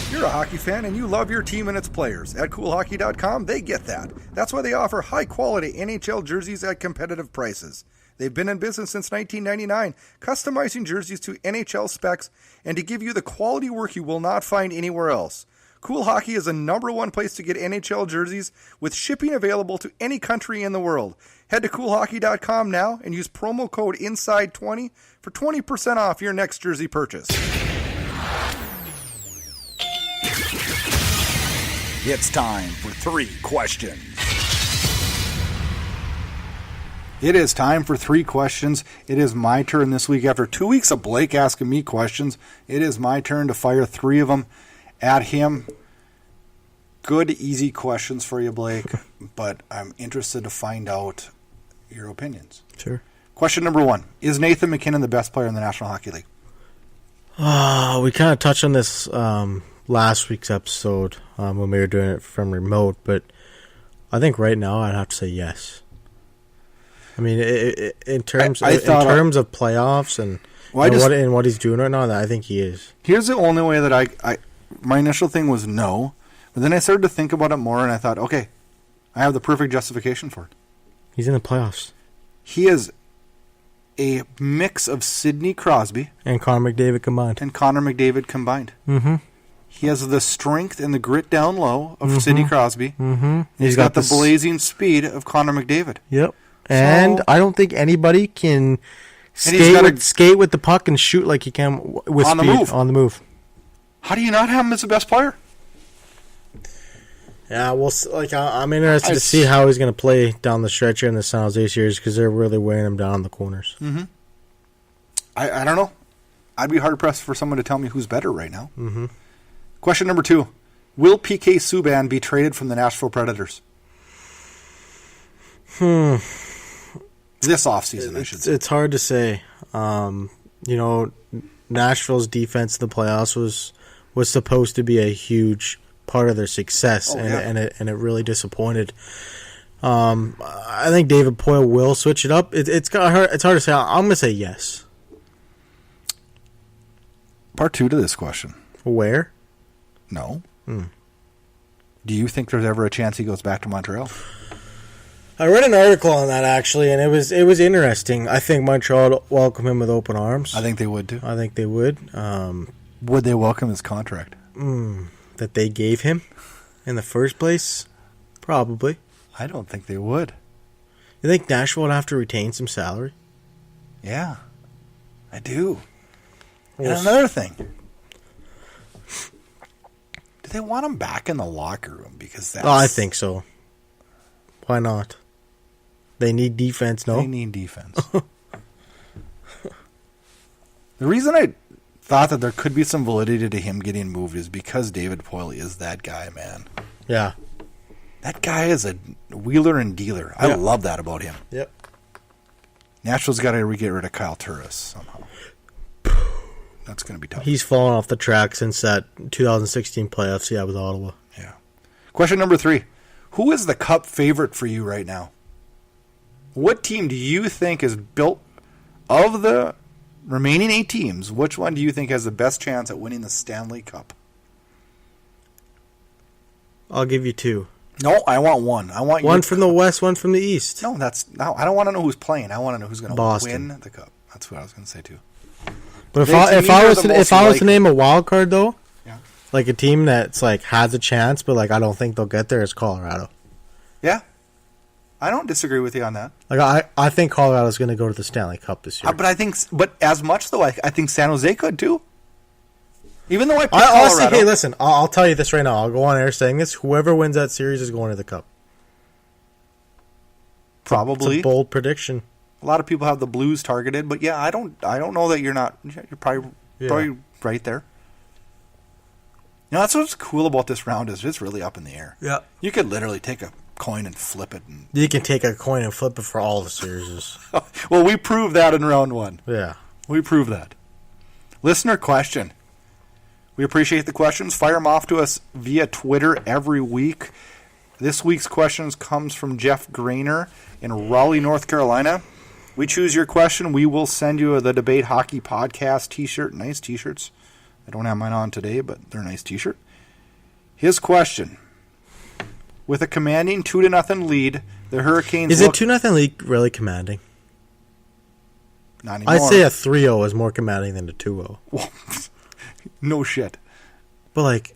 You're a hockey fan and you love your team and its players. At CoolHockey.com, they get that. That's why they offer high-quality NHL jerseys at competitive prices. They've been in business since 1999, customizing jerseys to NHL specs and to give you the quality work you will not find anywhere else. Cool Hockey is the #1 place to get NHL jerseys with shipping available to any country in the world. Head to CoolHockey.com now and use promo code INSIDE20 for 20% off your next jersey purchase. It's time for 3 questions. It is time for 3 questions. It is my turn this week. After 2 weeks of Blake asking me questions, it is my turn to fire 3 of them at him. Good, easy questions for you, Blake, but I'm interested to find out your opinions. Sure. Question number 1. Is Nathan MacKinnon the best player in the National Hockey League? We kind of touched on this last week's episode when we were doing it from remote, but I think right now I'd have to say yes. I mean, in terms of playoffs and what he's doing right now, I think he is. Here's the only way that my initial thing was no, but then I started to think about it more, and I thought, okay, I have the perfect justification for it. He's in the playoffs. He is a mix of Sidney Crosby and Connor McDavid combined. Mm-hmm. He has the strength and the grit down low of Sidney Crosby. Mm-hmm. He's got the blazing speed of Connor McDavid. Yep. And I don't think anybody can skate with the puck and shoot like he can with on speed on the move. How do you not have him as the best player? Yeah, well, I'm interested to see how he's going to play down the stretch here in the San Jose series because they're really wearing him down the corners. Mm-hmm. I don't know. I'd be hard-pressed for someone to tell me who's better right now. Mm-hmm. Question number 2. Will PK Subban be traded from the Nashville Predators? This offseason, I should say. It's hard to say. Nashville's defense in the playoffs was supposed to be a huge part of their success, and it really disappointed. I think David Poile will switch it up. It's hard to say. I'm going to say yes. Part 2 to this question. Where? No. Do you think there's ever a chance he goes back to Montreal? I read an article on that actually, and it was interesting. I think Montreal would welcome him with open arms. I think they would too. I think they would. Would they welcome his contract? That they gave him in the first place? Probably. I don't think they would. You think Nashville would have to retain some salary? Yeah, I do. And another thing. Do they want him back in the locker room? Because I think so. Why not? They need defense, no? They need defense. The reason I thought that there could be some validity to him getting moved is because David Poile is that guy, man. Yeah. That guy is a wheeler and dealer. I love that about him. Yep. Nashville's got to get rid of Kyle Turris somehow. That's going to be tough. He's fallen off the track since that 2016 playoffs with Ottawa. Yeah. Question number 3. Who is the Cup favorite for you right now? What team do you think is built of the remaining 8 teams? Which one do you think has the best chance at winning the Stanley Cup? I'll give you 2. No, I want one. I want one from the West, one from the East. No, I don't want to know who's playing. I want to know who's going to win the Cup. That's what I was going to say too. But if I was to name a wild card though, like a team that's like has a chance, but like I don't think they'll get there, is Colorado. Yeah, I don't disagree with you on that. Like I think Colorado's going to go to the Stanley Cup this year. But as much though, I think San Jose could too. Even though I Colorado. Hey, listen, I'll tell you this right now. I'll go on air saying this. Whoever wins that series is going to the Cup. Probably. It's a bold prediction. A lot of people have the Blues targeted, but yeah, I don't know that you're not. You're probably right there. You know, that's what's cool about this round is it's really up in the air. Yeah. You could literally take a coin and flip it. You can take a coin and flip it for all the series. Well, we proved that in round 1. Yeah. We proved that. Listener question. We appreciate the questions. Fire them off to us via Twitter every week. This week's questions comes from Jeff Grainer in Raleigh, North Carolina. We choose your question. We will send you the Debate Hockey Podcast t-shirt. Nice t-shirts. I don't have mine on today, but they're a nice t-shirt. His question. With a commanding 2-0 lead, the Hurricanes Is a 2-0 lead really commanding? Not anymore. I'd say a 3-0 is more commanding than a 2-0. Well, no shit. But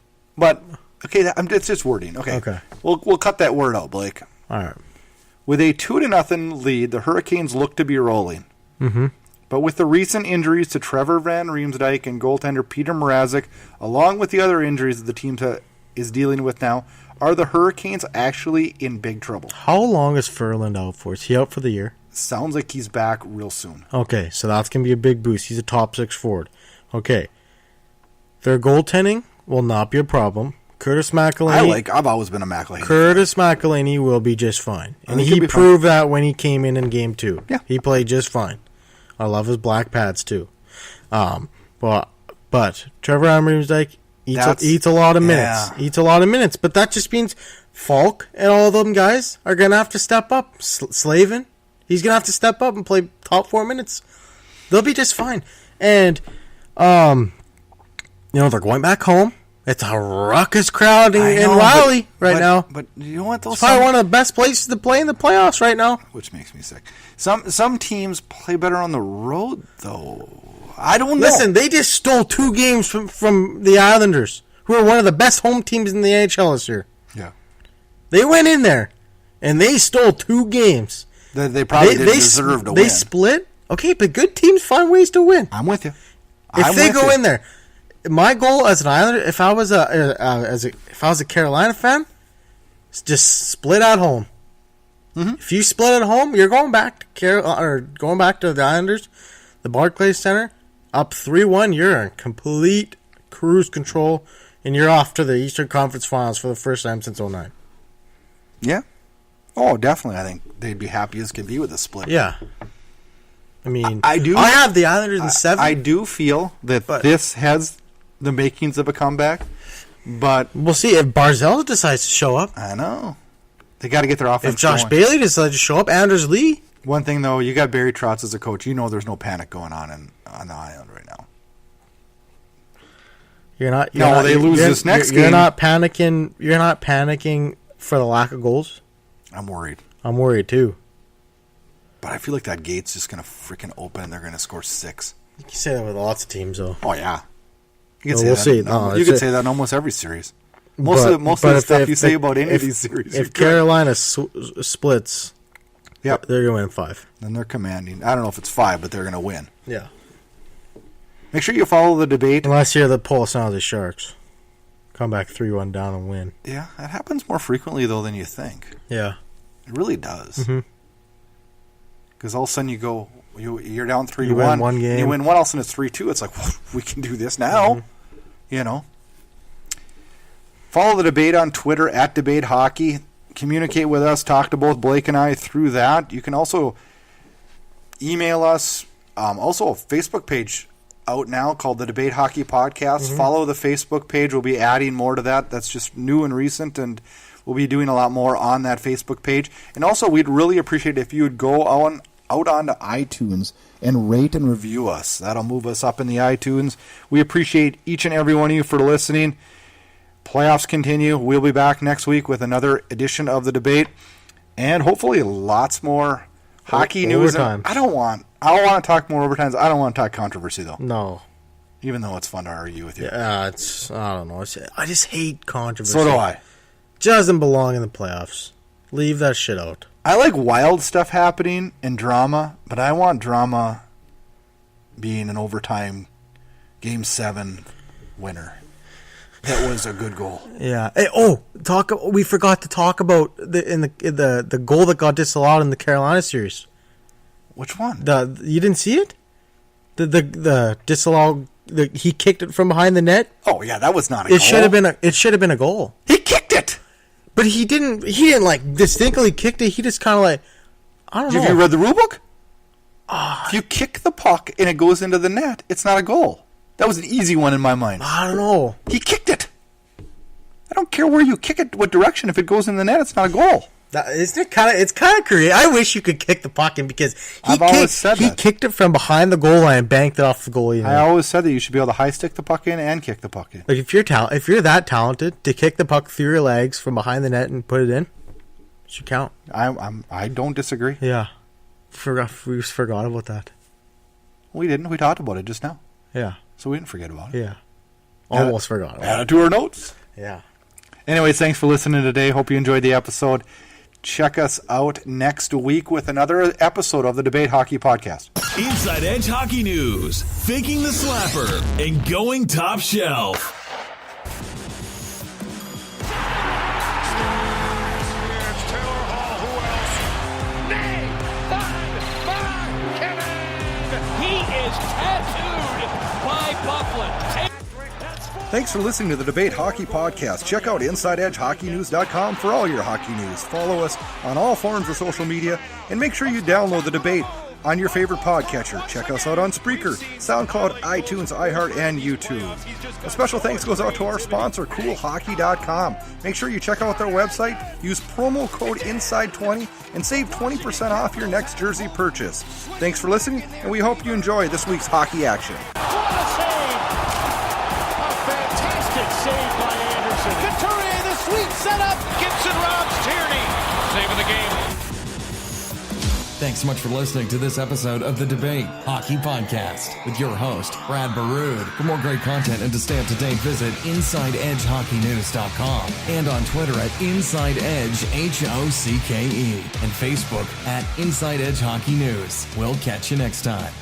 okay, it's just wording. Okay. We'll cut that word out, Blake. All right. With a 2-0 lead, the Hurricanes look to be rolling. Mm-hmm. But with the recent injuries to Trevor Van Riemsdyk and goaltender Peter Mrazek, along with the other injuries that the team is dealing with now, are the Hurricanes actually in big trouble? How long is Ferland out for? Is he out for the year? Sounds like he's back real soon. Okay, so that's going to be a big boost. He's a top 6 forward. Okay. Their goaltending will not be a problem. Curtis McElhinney. I've always been a McElhinney. Curtis McElhinney will be just fine. And he proved that when he came in Game 2. Yeah. He played just fine. I love his black pads too. But Trevor Van Riemsdyk eats a lot of minutes. Yeah. Eats a lot of minutes. But that just means Falk and all of them guys are going to have to step up. Slavin, he's going to have to step up and play top 4 minutes. They'll be just fine. And, they're going back home. It's a ruckus crowd in Raleigh now. But you know what? It's probably one of the best places to play in the playoffs right now. Which makes me sick. Some teams play better on the road, though. I don't know. Listen, they just stole 2 games from the Islanders, who are one of the best home teams in the NHL this year. Yeah. They went in there, and they stole 2 games. They probably didn't deserve to win. They split. Okay, but good teams find ways to win. I'm with you. If they go in there, my goal as an Islander, if I was a Carolina fan, is just split at home. Mm-hmm. If you split at home, you're going back to the Islanders, the Barclays Center, up 3-1. You're in complete cruise control, and you're off to the Eastern Conference Finals for the first time since 2009. Yeah. Oh, definitely. I think they'd be happy as can be with a split. Yeah. I mean, I have the Islanders in 7. I do feel that this has the makings of a comeback, but we'll see if Barzell decides to show up. I know. They got to get their offense If Josh going. Bailey decides to show up, Anders Lee. One thing, though, you got Barry Trotz as a coach. You know there's no panic going on the island right now. They lose this next game. You're not panicking for the lack of goals? I'm worried. I'm worried, too. But I feel like that gate's just going to freaking open and they're going to score 6. You can say that with lots of teams, though. Oh, yeah. You we'll see. You can say that in almost every series. Most of the stuff you say about any of these series. If Carolina splits, they're going to win 5. Then they're commanding. I don't know if it's 5, but they're going to win. Yeah. Make sure you follow the debate. Unless you're the Polo San Jose Sharks. Come back 3-1 down and win. Yeah, that happens more frequently, though, than you think. Yeah. It really does. Mm-hmm. Because all of a sudden you're down 3-1. You win one game. You win one, all of a sudden it's 3-2. It's like, well, we can do this now. Mm-hmm. Follow the debate on Twitter at Debate Hockey. Communicate with us. Talk to both Blake and I through that. You can also email us. Also, a Facebook page out now called the Debate Hockey Podcast. Follow the Facebook page. We'll be adding more to that. That's just new and recent, and we'll be doing a lot more on that Facebook page. And also, we'd really appreciate if you would go out onto iTunes and rate and review us. That'll move us up in the iTunes. We appreciate each and every one of you for listening. Playoffs continue. We'll be back next week with another edition of the debate, and hopefully lots more hockey news. I don't want to talk more overtimes. I don't want to talk controversy, though. No. Even though it's fun to argue with you. Yeah, I don't know. I just hate controversy. So do I. It doesn't belong in the playoffs. Leave that shit out. I like wild stuff happening and drama, but I want drama being an overtime Game 7 winner. That was a good goal. Yeah. Hey, we forgot to talk about the goal that got disallowed in the Carolina series. Which one? You didn't see it? The disallowed. He kicked it from behind the net. Oh yeah, that was not a goal. It should have been a goal. He kicked it. But he didn't like distinctly kicked it. He just kind of like, I don't know. Have you read the rule book? If you kick the puck and it goes into the net, it's not a goal. That was an easy one in my mind. I don't know. He kicked it. I don't care where you kick it, what direction. If it goes in the net, it's not a goal. It's kind of creative. I wish you could kick the puck in because he kicked it from behind the goal line and banked it off the goalie. I always said that you should be able to high stick the puck in and kick the puck in. Like if you're that talented to kick the puck through your legs from behind the net and put it in, it should count. I don't disagree. Yeah, we forgot about that. We didn't. We talked about it just now. Yeah. So we didn't forget about it. Yeah. Almost forgot about it. Add it to our notes. Yeah. Anyways, thanks for listening today. Hope you enjoyed the episode. Check us out next week with another episode of the Debate Hockey Podcast. Inside Edge Hockey News, faking the slapper, and going top shelf. Thanks for listening to the Debate Hockey Podcast. Check out InsideEdgeHockeyNews.com for all your hockey news. Follow us on all forms of social media, and make sure you download the debate on your favorite podcatcher. Check us out on Spreaker, SoundCloud, iTunes, iHeart, and YouTube. A special thanks goes out to our sponsor, CoolHockey.com. Make sure you check out their website, use promo code INSIDE20, and save 20% off your next jersey purchase. Thanks for listening, and we hope you enjoy this week's hockey action. Saved by Anderson. Couturier, the sweet setup. Gibson robs Tierney. Saving the game. Thanks so much for listening to this episode of the Debate Hockey Podcast with your host, Brad Burud. For more great content and to stay up to date, visit InsideEdgeHockeyNews.com and on Twitter at InsideEdgeHOCKE and Facebook at Inside Edge Hockey News. We'll catch you next time.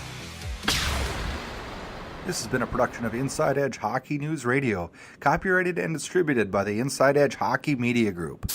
This has been a production of Inside Edge Hockey News Radio, copyrighted and distributed by the Inside Edge Hockey Media Group.